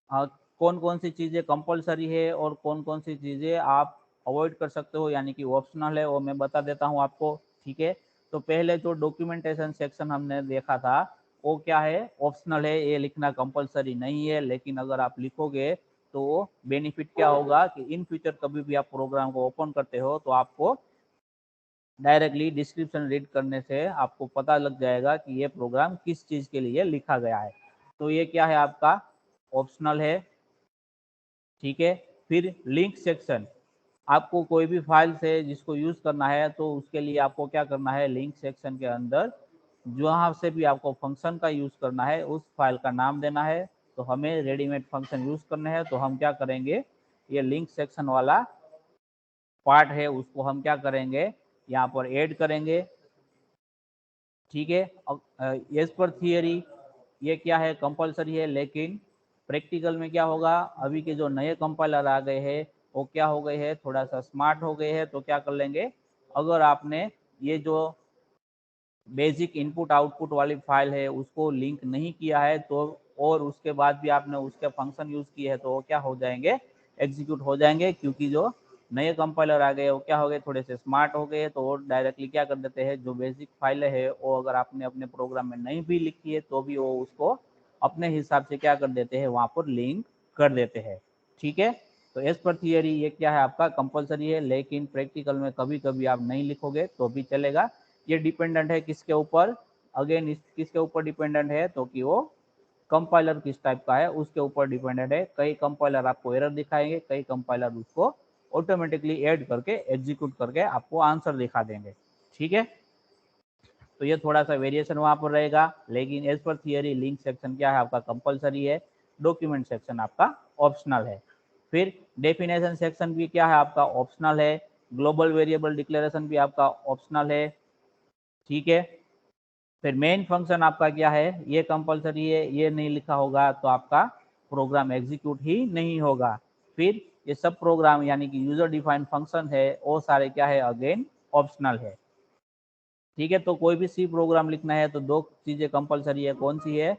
कौन कौन सी चीज़ें कंपलसरी है और कौन कौन सी चीज़ें आप अवॉइड कर सकते हो यानी कि ऑप्शनल है, वो मैं बता देता हूँ आपको। ठीक है, तो पहले जो डॉक्यूमेंटेशन सेक्शन हमने देखा था वो क्या है, ऑप्शनल है, ये लिखना कंपलसरी नहीं है, लेकिन अगर आप लिखोगे तो बेनिफिट क्या होगा कि इन फ्यूचर कभी भी आप प्रोग्राम को ओपन करते हो तो आपको डायरेक्टली डिस्क्रिप्शन रीड करने से आपको पता लग जाएगा कि ये प्रोग्राम किस चीज़ के लिए लिखा गया है। तो ये क्या है, आपका ऑप्शनल है। ठीक है, फिर लिंक सेक्शन, आपको कोई भी फाइल से जिसको यूज करना है तो उसके लिए आपको क्या करना है, लिंक सेक्शन के अंदर जहाँ से भी आपको फंक्शन का यूज करना है उस फाइल का नाम देना है। तो हमें रेडीमेड फंक्शन यूज करने हैं तो हम क्या करेंगे, ये लिंक सेक्शन वाला पार्ट है उसको हम क्या करेंगे, यहाँ पर ऐड करेंगे। ठीक है, एज पर थियरी ये क्या है, कंपलसरी है, लेकिन प्रैक्टिकल में क्या होगा, अभी के जो नए कंपाइलर आ गए हैं वो क्या हो गए हैं, थोड़ा सा स्मार्ट हो गए हैं। तो क्या कर लेंगे, अगर आपने ये जो बेसिक इनपुट आउटपुट वाली फाइल है उसको लिंक नहीं किया है तो, और उसके बाद भी आपने उसके फंक्शन यूज किए हैं तो वो क्या हो जाएंगे, एग्जीक्यूट हो जाएंगे। क्योंकि जो नए कंपाइलर आ गए वो क्या हो गए, थोड़े से स्मार्ट हो गए, तो वो डायरेक्टली क्या कर देते हैं, जो बेसिक फाइलें है वो अगर आपने अपने प्रोग्राम में नहीं भी लिखी है तो भी वो उसको अपने हिसाब से क्या कर देते हैं, वहां पर लिंक कर देते हैं। ठीक है, तो एज पर थियरी ये क्या है आपका कंपलसरी है, लेकिन प्रैक्टिकल में कभी कभी आप नहीं लिखोगे तो भी चलेगा। ये डिपेंडेंट है किसके ऊपर, अगेन किसके ऊपर डिपेंडेंट है, तो कि वो कंपाइलर किस टाइप का है उसके ऊपर डिपेंडेंट है। कई कंपाइलर आपको एरर दिखाएंगे, कई कंपाइलर उसको ऑटोमेटिकली ऐड करके एग्जीक्यूट करके आपको आंसर दिखा देंगे। ठीक है, तो ये थोड़ा सा वेरिएशन वहां पर रहेगा, लेकिन as per theory link section क्या है आपका कंपलसरी है, डॉक्यूमेंट सेक्शन आपका ऑप्शनल है। फिर डेफिनेशन सेक्शन भी क्या है आपका ऑप्शनल है, ग्लोबल वेरिएबल डिक्लेरेशन भी आपका ऑप्शनल है। ठीक है, फिर मेन फंक्शन आपका क्या है, ये कंपलसरी है, ये नहीं लिखा होगा तो आपका प्रोग्राम एग्जीक्यूट ही नहीं होगा। फिर ये सब प्रोग्राम यानी कि यूजर डिफाइंड फंक्शन है वो सारे क्या है, अगेन ऑप्शनल है। ठीक है, तो कोई भी सी प्रोग्राम लिखना है तो दो चीजें कंपलसरी है, कौन सी है,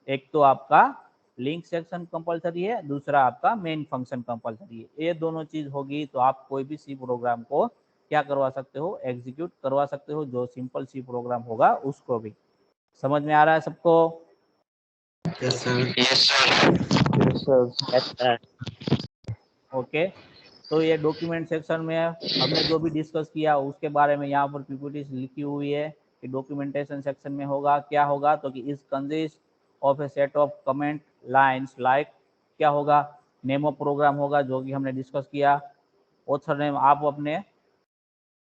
एक तो आपका लिंक सेक्शन कंपलसरी है, दूसरा आपका मेन फंक्शन कंपलसरी है। ये दोनों चीज होगी तो आप कोई भी सी प्रोग्राम को क्या करवा सकते हो, एग्जीक्यूट करवा सकते हो, जो सिंपल सी प्रोग्राम होगा उसको भी। समझ में आ रहा है सबको? Yes sir. Yes sir. Okay, तो ये डॉक्यूमेंट सेक्शन में हमने जो भी डिस्कस किया उसके बारे में यहाँ पर पीपीटी लिखी हुई है कि डॉक्यूमेंटेशन सेक्शन में होगा क्या होगा, तो कि is consist of A set of comment lines like, क्या होगा, नेम ऑफ प्रोग्राम होगा जो कि हमने डिस्कस किया, ऑथर नेम, आप अपने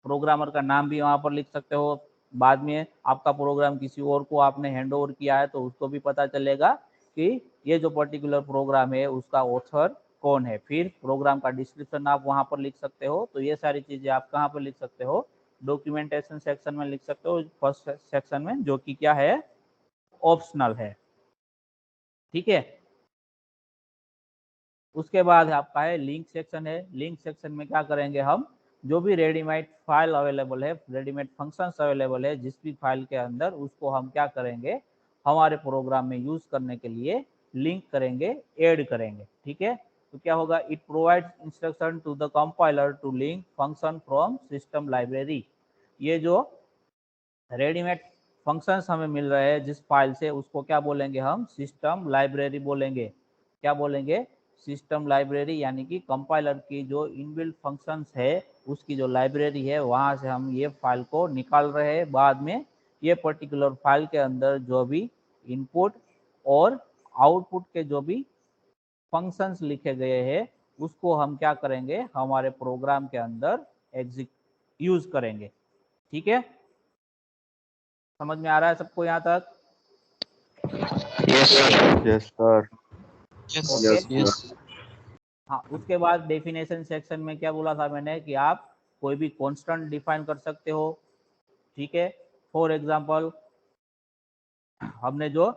प्रोग्रामर का नाम भी वहाँ पर लिख सकते हो। बाद में आपका प्रोग्राम किसी और को आपने हैंड ओवर किया है तो उसको भी पता चलेगा कि ये जो पर्टिकुलर प्रोग्राम है उसका ऑथर कौन है। फिर प्रोग्राम का डिस्क्रिप्शन आप वहाँ पर लिख सकते हो। तो ये सारी चीजें आप कहाँ पर लिख सकते हो, डॉक्यूमेंटेशन सेक्शन में लिख सकते हो, फर्स्ट सेक्शन में, जो कि क्या है, ऑप्शनल है। ठीक है, उसके बाद आपका है लिंक सेक्शन है। लिंक सेक्शन में क्या करेंगे हम, जो भी रेडीमेड फाइल अवेलेबल है, रेडीमेड फंक्शंस अवेलेबल है जिस भी फाइल के अंदर, उसको हम क्या करेंगे, हमारे प्रोग्राम में यूज करने के लिए लिंक करेंगे, ऐड करेंगे। ठीक है, तो क्या होगा, it provides instruction to the compiler to link function from system library. ये जो रेडीमेड फंक्शंस हमें मिल रहे हैं जिस फाइल से, उसको क्या बोलेंगे हम, सिस्टम लाइब्रेरी बोलेंगे। क्या बोलेंगे, सिस्टम लाइब्रेरी, यानी कि कंपाइलर की जो इनबिल्ट फंक्शंस है उसकी जो लाइब्रेरी है वहां से हम ये फाइल को निकाल रहे हैं। बाद में ये पर्टिकुलर फाइल के अंदर जो भी इनपुट और आउटपुट के जो भी फंक्शंस लिखे गए हैं उसको हम क्या करेंगे, हमारे प्रोग्राम के अंदर यूज करेंगे। ठीक है, समझ में आ रहा है सबको यहाँ तक? Yes sir. Yes sir. Okay, yes हाँ, उसके बाद डेफिनेशन सेक्शन में क्या बोला था मैंने कि आप कोई भी कांस्टेंट डिफाइन कर सकते हो। ठीक है, फॉर एग्जांपल हमने जो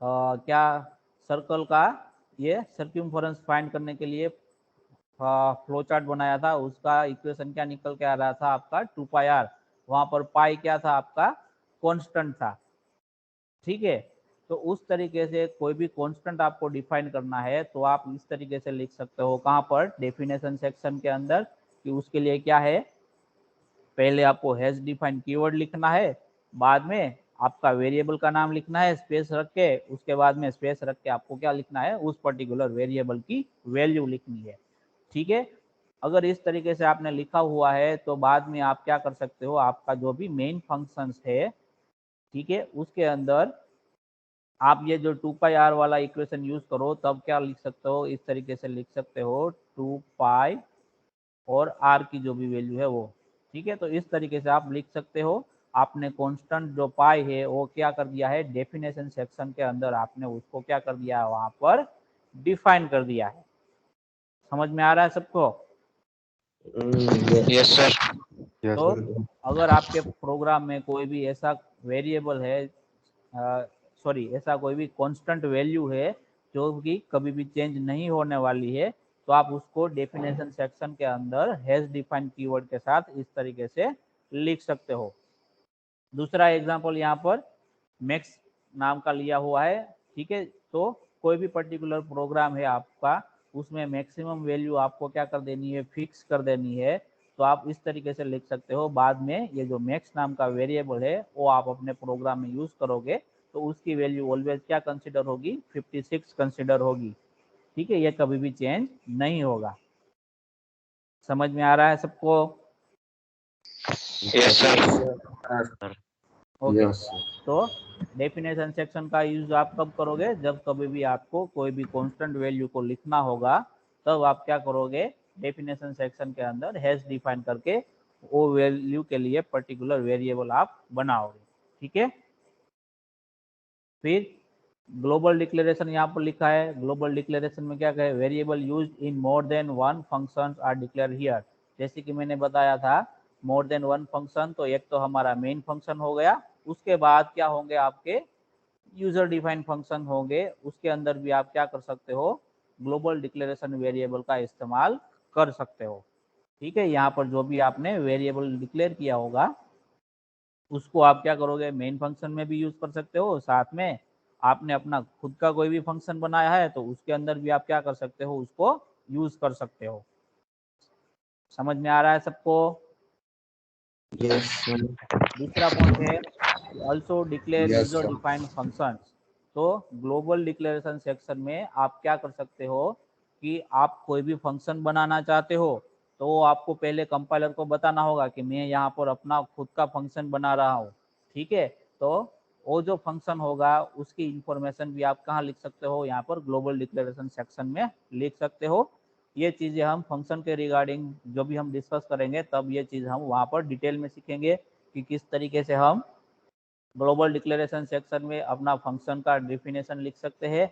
क्या सर्कल का ये सर्क्यूमफरेंस फाइंड करने के लिए फ्लो चार्ट बनाया था, उसका इक्वेशन क्या निकल के आ रहा था आपका 2πr, वहां पर पाई क्या था आपका, कांस्टेंट था। ठीक है, तो उस तरीके से कोई भी कांस्टेंट आपको डिफाइन करना है तो आप इस तरीके से लिख सकते हो, कहाँ पर, डेफिनेशन सेक्शन के अंदर, कि उसके लिए क्या है, पहले आपको हैश डिफाइन कीवर्ड लिखना है, बाद में आपका वेरिएबल का नाम लिखना है स्पेस रख के, उसके बाद में स्पेस रख के आपको क्या लिखना है, उस पर्टिकुलर वेरिएबल की वैल्यू लिखनी है। ठीक है, अगर इस तरीके से आपने लिखा हुआ है तो बाद में आप क्या कर सकते हो, आपका जो भी मेन फंक्शंस है, ठीक है, उसके अंदर आप ये जो 2πr वाला इक्वेशन यूज करो तब क्या लिख सकते हो, इस तरीके से लिख सकते हो 2π और r की जो भी वैल्यू है वो। ठीक है, तो इस तरीके से आप लिख सकते हो। आपने कांस्टेंट जो पाई है वो क्या कर दिया है, डेफिनेशन सेक्शन के अंदर आपने उसको क्या कर दिया है, वहां पर डिफाइन कर दिया है। समझ में आ रहा है सबको? Yes sir. तो अगर आपके प्रोग्राम में कोई भी ऐसा वेरिएबल है, सॉरी ऐसा कोई भी कांस्टेंट वैल्यू है जो कि कभी भी चेंज नहीं होने वाली है, तो आप उसको डेफिनेशन सेक्शन के अंदर हैश डिफाइन कीवर्ड के साथ इस तरीके से लिख सकते हो। दूसरा एग्जांपल यहाँ पर मैक्स नाम का लिया हुआ है। ठीक है, तो कोई भी पर्टिकुलर प्रोग्राम है आपका, उसमें मैक्सिमम वैल्यू आपको क्या कर देनी है, फिक्स कर देनी है। तो आप इस तरीके से लिख सकते हो, बाद में ये जो मैक्स नाम का वेरिएबल है वो आप अपने प्रोग्राम में यूज करोगे तो उसकी वैल्यू ऑलवेज क्या कंसिडर होगी, 56 कंसिडर होगी। ठीक है, ये कभी भी चेंज नहीं होगा। समझ में आ रहा है सबको? Yes sir. ओके, तो डेफिनेशन सेक्शन का यूज आप कब करोगे, जब कभी भी आपको कोई भी कांस्टेंट वैल्यू को लिखना होगा, तब आप क्या करोगे, डेफिनेशन सेक्शन के अंदर हैश डिफाइन करके वो वैल्यू के लिए पर्टिकुलर वेरिएबल आप बनाओगे। ठीक है, फिर ग्लोबल डिक्लेरेशन यहाँ पर लिखा है। ग्लोबल डिक्लेरेशन में क्या कहे, variable used in more than one functions are declare here. जैसे कि मैंने बताया था, मोर देन वन फंक्शन, तो एक तो हमारा मेन फंक्शन हो गया, उसके बाद क्या होंगे आपके यूजर डिफाइंड फंक्शन होंगे, उसके अंदर भी आप क्या कर सकते हो, ग्लोबल डिक्लेरेशन वेरिएबल का इस्तेमाल कर सकते हो। ठीक है, यहाँ पर जो भी आपने वेरिएबल डिक्लेयर किया होगा उसको आप क्या करोगे, मेन फंक्शन में भी यूज कर सकते हो, साथ में आपने अपना खुद का कोई भी फंक्शन बनाया है तो उसके अंदर भी आप क्या कर सकते हो, उसको यूज कर सकते हो। समझ में आ रहा है सबको? दूसरा पॉइंट है also declare user defined functions. तो ग्लोबल डिक्लेरेशन सेक्शन में आप क्या कर सकते हो कि आप कोई भी फंक्शन बनाना चाहते हो तो आपको पहले कंपाइलर को बताना होगा कि मैं यहाँ पर अपना खुद का फंक्शन बना रहा हूँ। ठीक है, तो वो जो फंक्शन होगा उसकी इंफॉर्मेशन भी आप कहाँ लिख सकते हो, यहाँ पर ग्लोबल डिक्लेरेशन सेक्शन में लिख सकते हो। ये चीजें हम फंक्शन के रिगार्डिंग जो भी हम डिस्कस करेंगे तब ये चीज हम वहाँ पर डिटेल में सीखेंगे कि किस तरीके से हम ग्लोबल डिक्लेरेशन सेक्शन में अपना फंक्शन का डेफिनेशन लिख सकते हैं,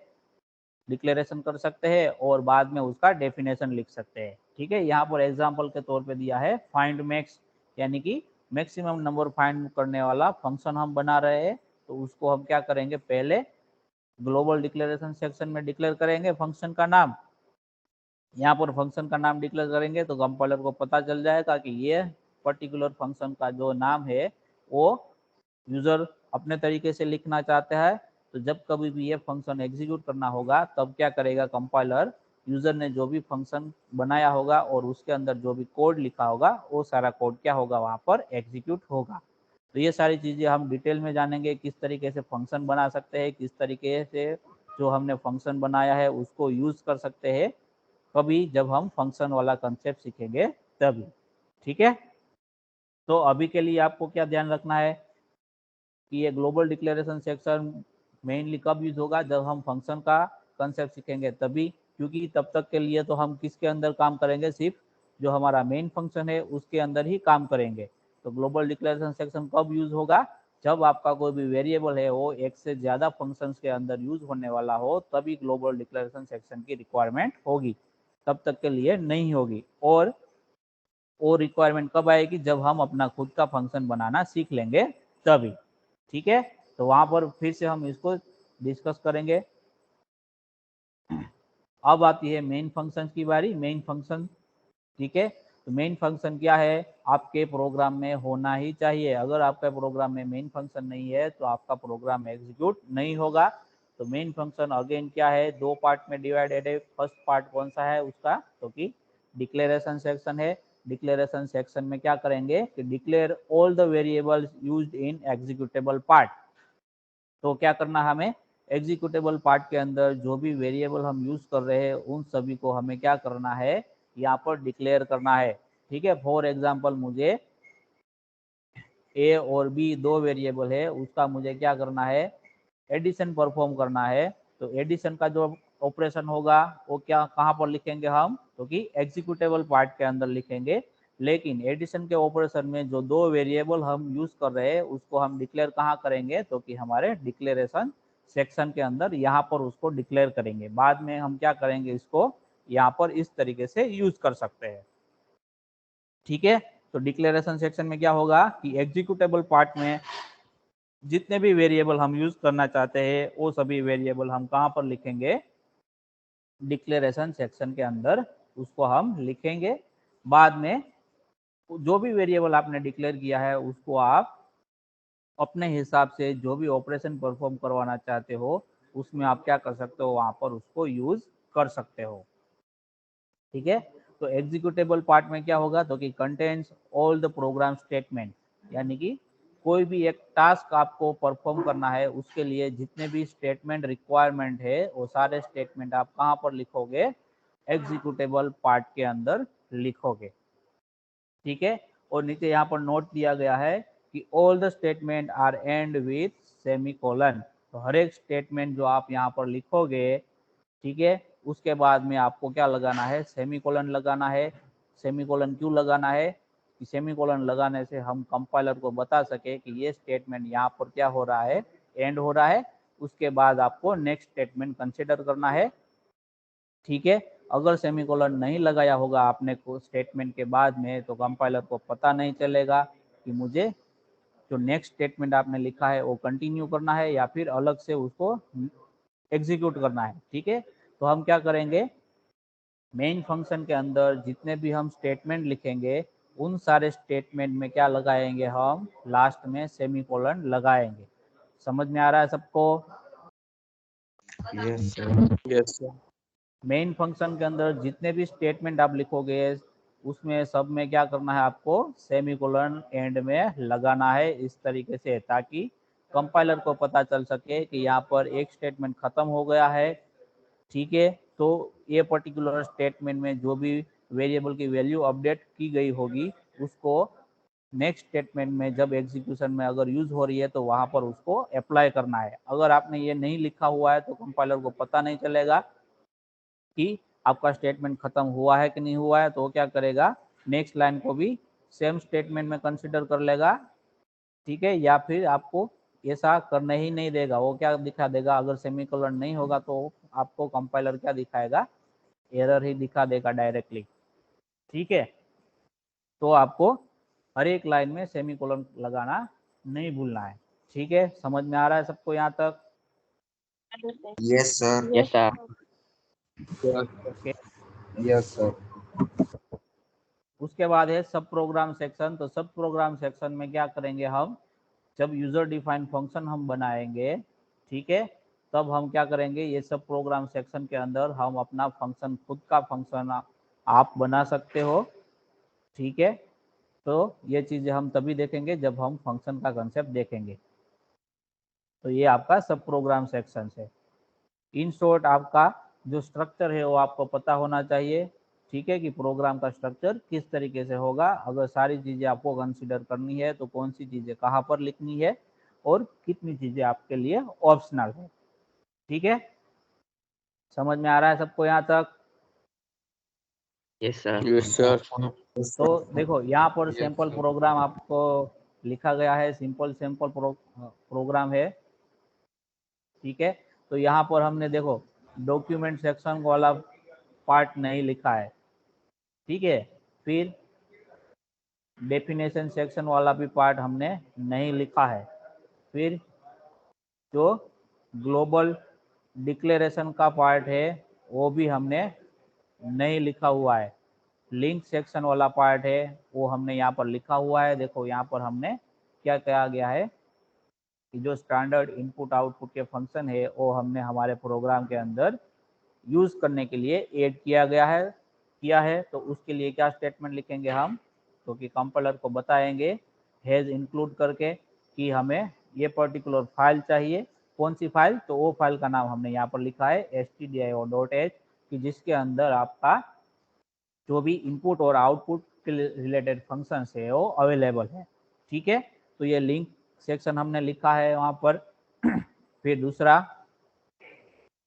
डिक्लेरेशन कर सकते हैं और बाद में उसका डेफिनेशन लिख सकते हैं। ठीक है, यहाँ पर एग्जांपल के तौर पे दिया है फाइंड मैक्स, यानी कि मैक्सिमम नंबर फाइंड करने वाला फंक्शन हम बना रहे हैं, तो उसको हम क्या करेंगे, पहले ग्लोबल डिक्लेरेशन सेक्शन में डिक्लेयर करेंगे फंक्शन का नाम। यहाँ पर फंक्शन का नाम डिक्लेयर करेंगे तो कंपाइलर को पता चल जाएगा कि ये पर्टिकुलर फंक्शन का जो नाम है वो यूजर अपने तरीके से लिखना चाहता है। तो जब कभी भी ये फंक्शन एग्जीक्यूट करना होगा तब क्या करेगा कंपाइलर, यूजर ने जो भी फंक्शन बनाया होगा और उसके अंदर जो भी कोड लिखा होगा वो सारा कोड क्या होगा, वहां पर एग्जीक्यूट होगा। तो ये सारी चीजें हम डिटेल में जानेंगे, किस तरीके से फंक्शन बना सकते हैं, किस तरीके से जो हमने फंक्शन बनाया है उसको यूज कर सकते हैं कभी जब हम फंक्शन वाला कंसेप्ट सीखेंगे तभी। ठीक है, तो अभी के लिए आपको क्या ध्यान रखना है कि ये ग्लोबल डिक्लेरेशन सेक्शन मेनली कब यूज होगा, जब हम फंक्शन का कंसेप्ट सीखेंगे तभी, क्योंकि तब तक के लिए तो हम किसके अंदर काम करेंगे, सिर्फ जो हमारा मेन फंक्शन है उसके अंदर ही काम करेंगे। तो ग्लोबल डिक्लेरेशन सेक्शन कब यूज होगा, जब आपका कोई भी वेरिएबल है वो एक से ज्यादा फंक्शंस के अंदर यूज होने वाला हो, तभी ग्लोबल डिक्लेरेशन सेक्शन की रिक्वायरमेंट होगी, तब तक के लिए नहीं होगी। और वो रिक्वायरमेंट कब आएगी, जब हम अपना खुद का फंक्शन बनाना सीख लेंगे तभी। ठीक है, तो वहां पर फिर से हम इसको डिस्कस करेंगे। अब आती है मेन फंक्शन की बारी। मेन फंक्शन, ठीक है, तो मेन फंक्शन क्या है, आपके प्रोग्राम में होना ही चाहिए। अगर आपके प्रोग्राम में मेन फंक्शन नहीं है तो आपका प्रोग्राम एग्जीक्यूट नहीं होगा। तो मेन फंक्शन अगेन क्या है, दो पार्ट में डिवाइडेड है। फर्स्ट पार्ट कौन सा है उसका, तो कि डिक्लेरेशन सेक्शन है। डिक्लेरेशन सेक्शन में क्या करेंगे कि declare all the variables used in executable part. तो क्या करना है हमें, एग्जीक्यूटेबल पार्ट के अंदर जो भी वेरिएबल हम यूज कर रहे हैं उन सभी को हमें क्या करना है, यहाँ पर डिक्लेयर करना है। ठीक है, फॉर एग्जांपल मुझे ए और बी दो वेरिएबल है, उसका मुझे क्या करना है, एडिशन परफॉर्म करना है तो एडिशन का जो ऑपरेशन होगा वो क्या कहाँ पर लिखेंगे हम, तो कि एग्जीक्यूटेबल पार्ट के अंदर लिखेंगे। लेकिन एडिशन के ऑपरेशन में जो दो वेरिएबल हम यूज कर रहे हैं उसको हम डिक्लेयर कहाँ करेंगे, तो कि हमारे डिक्लेरेशन सेक्शन के अंदर यहाँ पर उसको डिक्लेयर करेंगे। बाद में हम क्या करेंगे, इसको यहाँ पर इस तरीके से यूज कर सकते हैं। ठीक है, तो डिक्लेरेशन सेक्शन में क्या होगा कि एग्जीक्यूटेबल पार्ट में जितने भी वेरिएबल हम यूज करना चाहते हैं वो सभी वेरिएबल हम कहाँ पर लिखेंगे, डिक्लेरेशन सेक्शन के अंदर उसको हम लिखेंगे। बाद में जो भी वेरिएबल आपने डिक्लेयर किया है उसको आप अपने हिसाब से जो भी ऑपरेशन परफॉर्म करवाना चाहते हो उसमें आप क्या कर सकते हो, वहां पर उसको यूज कर सकते हो। ठीक है, तो एग्जीक्यूटेबल पार्ट में क्या होगा, तो कि contains all the program statement, यानी कि कोई भी एक टास्क आपको परफॉर्म करना है उसके लिए जितने भी स्टेटमेंट रिक्वायरमेंट है वो सारे स्टेटमेंट आप कहाँ पर लिखोगे, एग्जीक्यूटेबल पार्ट के अंदर लिखोगे। ठीक है, और नीचे यहाँ पर नोट दिया गया है कि all the statement are end with semicolon. तो हर एक स्टेटमेंट जो आप यहाँ पर लिखोगे, ठीक है, उसके बाद में आपको क्या लगाना है, सेमीकोलन लगाना है। सेमीकोलन क्यों लगाना है, कि सेमीकोलन लगाने से हम कंपाइलर को बता सके कि ये स्टेटमेंट यहाँ पर क्या हो रहा है, एंड हो रहा है। उसके बाद आपको नेक्स्ट स्टेटमेंट कंसिडर करना है। ठीक है, अगर सेमीकोलन नहीं लगाया होगा आपने को स्टेटमेंट के बाद में तो कंपाइलर को पता नहीं चलेगा कि मुझे जो नेक्स्ट स्टेटमेंट आपने लिखा है वो कंटिन्यू करना है या फिर अलग से उसको एग्जीक्यूट करना है। ठीक है, तो हम क्या करेंगे, मेन फंक्शन के अंदर जितने भी हम स्टेटमेंट लिखेंगे उन सारे स्टेटमेंट में क्या लगाएंगे, हम लास्ट में सेमीकोलन लगाएंगे। समझ में आ रहा है सबको? Yes sir. Yes sir. Main function के अंदर जितने भी स्टेटमेंट आप लिखोगे उसमें सब में क्या करना है, आपको सेमीकोलन एंड में लगाना है इस तरीके से, ताकि कंपाइलर को पता चल सके कि यहाँ पर एक स्टेटमेंट खत्म हो गया है। ठीक है, तो ये पर्टिकुलर स्टेटमेंट में जो भी वेरिएबल की वैल्यू अपडेट की गई होगी उसको नेक्स्ट स्टेटमेंट में जब एग्जीक्यूशन में अगर यूज हो रही है तो वहां पर उसको अप्लाई करना है। अगर आपने ये नहीं लिखा हुआ है तो कंपाइलर को पता नहीं चलेगा कि आपका स्टेटमेंट खत्म हुआ है कि नहीं हुआ है। तो वो क्या करेगा, नेक्स्ट लाइन को भी सेम स्टेटमेंट में कंसिडर कर लेगा। ठीक है, या फिर आपको ऐसा करने ही नहीं देगा। वो क्या दिखा देगा, अगर सेमीकोलन नहीं होगा तो आपको कंपाइलर क्या दिखाएगा, एरर ही दिखा देगा डायरेक्टली। ठीक है, तो आपको हर एक लाइन में सेमीकोलन लगाना नहीं भूलना है। ठीक है, समझ में आ रहा है सबको यहाँ तक? Yes sir. Yes sir. Okay, yes sir. उसके बाद है सब प्रोग्राम सेक्शन। तो सब प्रोग्राम सेक्शन में क्या करेंगे हम, जब यूजर डिफाइन फंक्शन हम बनाएंगे, ठीक है, तब हम क्या करेंगे, ये सब प्रोग्राम सेक्शन के अंदर हम अपना फंक्शन, खुद का फंक्शन आप बना सकते हो। ठीक है, तो ये चीजें हम तभी देखेंगे जब हम फंक्शन का कंसेप्ट देखेंगे। तो ये आपका सब प्रोग्राम सेक्शन है। इन शॉर्ट आपका जो स्ट्रक्चर है वो आपको पता होना चाहिए। ठीक है, कि प्रोग्राम का स्ट्रक्चर किस तरीके से होगा। अगर सारी चीजें आपको कंसीडर करनी है तो कौन सी चीजें कहाँ पर लिखनी है और कितनी चीजें आपके लिए ऑप्शनल है। ठीक है, समझ में आ रहा है सबको यहाँ तक? Yes sir. Yes sir. तो देखो यहाँ पर सैंपल प्रोग्राम आपको लिखा गया है, सैंपल प्रोग्राम है। ठीक है, तो यहाँ पर हमने देखो डॉक्यूमेंट सेक्शन वाला पार्ट नहीं लिखा है। ठीक है, फिर डेफिनेशन सेक्शन वाला भी पार्ट हमने नहीं लिखा है। फिर जो ग्लोबल डिक्लेरेशन का पार्ट है वो भी हमने नहीं लिखा हुआ है। लिंक सेक्शन वाला पार्ट है वो हमने यहाँ पर लिखा हुआ है। देखो यहाँ पर हमने क्या कहा गया है कि जो स्टैंडर्ड इनपुट आउटपुट के फंक्शन है वो हमने हमारे प्रोग्राम के अंदर यूज करने के लिए ऐड किया है। तो उसके लिए क्या स्टेटमेंट लिखेंगे हम, तो कि कंपाइलर को बताएंगे हैज इंक्लूड करके कि हमें ये पर्टिकुलर फाइल चाहिए। कौन सी फाइल, तो वो फाइल का नाम हमने यहाँ पर लिखा है stdio.h, कि जिसके अंदर आपका जो भी इनपुट और आउटपुट के रिलेटेड फंक्शन है वो अवेलेबल है। ठीक है, तो ये लिंक सेक्शन हमने लिखा है वहाँ पर। फिर दूसरा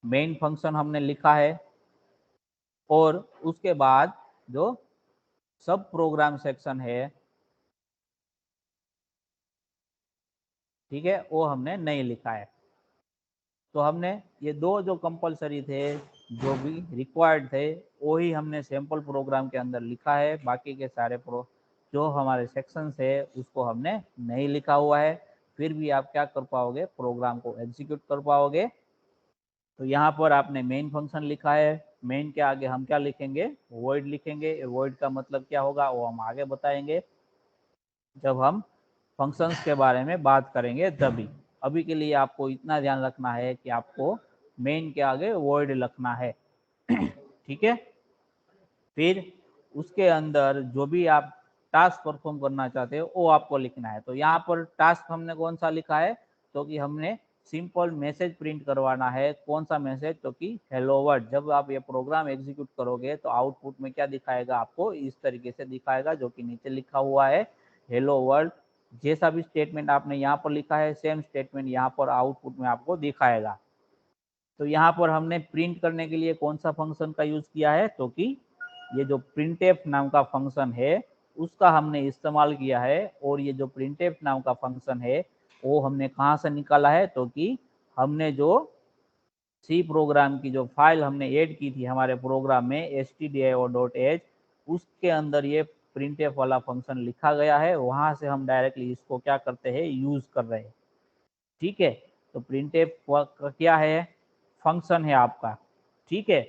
मेन फंक्शन हमने लिखा है, और उसके बाद जो सब प्रोग्राम सेक्शन है, ठीक है, वो हमने नहीं लिखा है। तो हमने ये दो जो कंपलसरी थे, जो भी रिक्वायर्ड थे, वो ही हमने सैंपल प्रोग्राम के अंदर लिखा है। बाकी के सारे जो हमारे सेक्शंस है उसको हमने नहीं लिखा हुआ है। फिर भी आप क्या कर पाओगे, प्रोग्राम को एग्जीक्यूट कर पाओगे। तो यहाँ पर आपने मेन फंक्शन लिखा है, मेन के आगे हम क्या लिखेंगे, वॉइड लिखेंगे। वॉइड का मतलब क्या होगा वो हम आगे बताएंगे जब हम फंक्शंस के बारे में बात करेंगे तभी। अभी के लिए आपको इतना ध्यान रखना है कि आपको मेन के आगे वॉइड लिखना है। ठीक है। फिर उसके अंदर जो भी आप टास्क परफॉर्म करना चाहते हो वो आपको लिखना है। तो यहाँ पर टास्क हमने कौन सा लिखा है, तो कि हमने सिंपल मैसेज प्रिंट करवाना है। कौन सा मैसेज, तो कि हेलो वर्ल्ड। जब आप ये प्रोग्राम एग्जीक्यूट करोगे तो आउटपुट में क्या दिखाएगा, आपको इस तरीके से दिखाएगा, जो कि नीचे लिखा हुआ है हेलो वर्ल्ड। जैसा भी स्टेटमेंट आपने यहाँ पर लिखा है सेम स्टेटमेंट यहाँ पर आउटपुट में आपको दिखाएगा। तो यहाँ पर हमने प्रिंट करने के लिए कौन सा फंक्शन का यूज किया है, तो कि ये जो प्रिंटफ नाम का फंक्शन है उसका हमने इस्तेमाल किया है। और ये जो प्रिंटफ नाम का फंक्शन है वो हमने कहाँ से निकाला है, तो कि हमने जो सी प्रोग्राम की जो फाइल हमने ऐड की थी हमारे प्रोग्राम में stdio.h, उसके अंदर ये प्रिंटफ वाला फंक्शन लिखा गया है। वहां से हम डायरेक्टली इसको क्या करते हैं, यूज कर रहे हैं। ठीक है। तो प्रिंटफ क्या है, फंक्शन है आपका। ठीक है।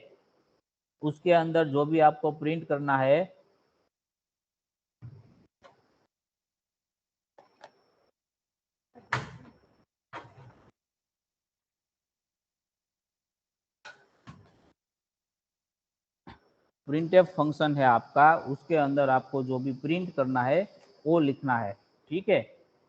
उसके अंदर जो भी आपको प्रिंट करना है, प्रिंटफ फंक्शन है आपका, उसके अंदर आपको जो भी प्रिंट करना है वो लिखना है। ठीक है।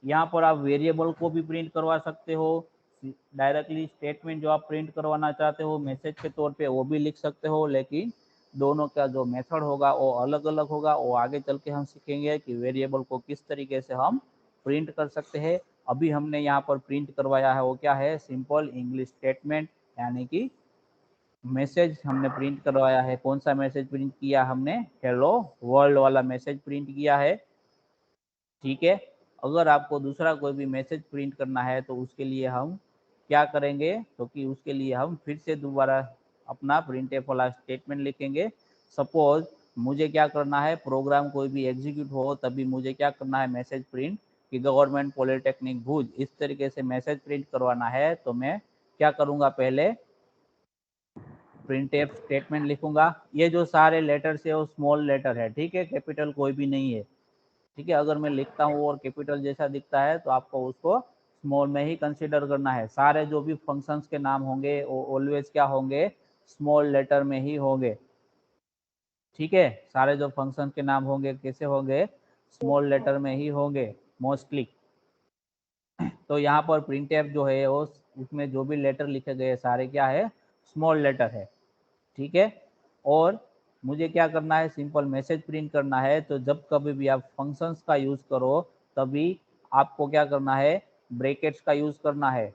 यहाँ पर आप वेरिएबल को भी प्रिंट करवा सकते हो, डायरेक्टली स्टेटमेंट जो आप प्रिंट करवाना चाहते हो मैसेज के तौर पे वो भी लिख सकते हो। लेकिन दोनों का जो मेथड होगा वो अलग अलग होगा। वो आगे चल के हम सीखेंगे कि वेरिएबल को किस तरीके से हम प्रिंट कर सकते हैं। अभी हमने यहाँ पर प्रिंट करवाया है वो क्या है, सिंपल इंग्लिश स्टेटमेंट, यानी कि मैसेज हमने प्रिंट करवाया है। कौन सा मैसेज प्रिंट किया हमने, हेलो वर्ल्ड वाला मैसेज प्रिंट किया है। ठीक है। अगर आपको दूसरा कोई भी मैसेज प्रिंट करना है तो उसके लिए हम क्या करेंगे, तो कि उसके लिए हम फिर से दोबारा अपना प्रिंटफ वाला स्टेटमेंट लिखेंगे। सपोज मुझे क्या करना है, प्रोग्राम कोई भी एग्जीक्यूट हो तभी मुझे क्या करना है, मैसेज प्रिंट कि गवर्नमेंट पॉलिटेक्निक भुज, इस तरीके से मैसेज प्रिंट करवाना है। तो मैं क्या करूँगा, पहले प्रिंटफ स्टेटमेंट लिखूंगा। ये जो सारे लेटर्स है वो स्मॉल लेटर है, ठीक है, कैपिटल कोई भी नहीं है। ठीक है। अगर मैं लिखता हूँ और कैपिटल जैसा दिखता है तो आपको उसको स्मॉल में ही कंसीडर करना है। सारे जो भी फंक्शंस के नाम होंगे वो ऑलवेज क्या होंगे, स्मॉल लेटर में ही होंगे। ठीक है। सारे जो फंक्शन के नाम होंगे कैसे होंगे, स्मॉल लेटर में ही होंगे मोस्टली। तो यहाँ पर प्रिंटफ जो है वो उसमें जो भी लेटर लिखे गए सारे क्या है, स्मॉल लेटर है। ठीक है। और मुझे क्या करना है, सिंपल मैसेज प्रिंट करना है। तो जब कभी भी आप फंक्शंस का यूज करो तभी आपको क्या करना है, ब्रैकेट्स का यूज करना है।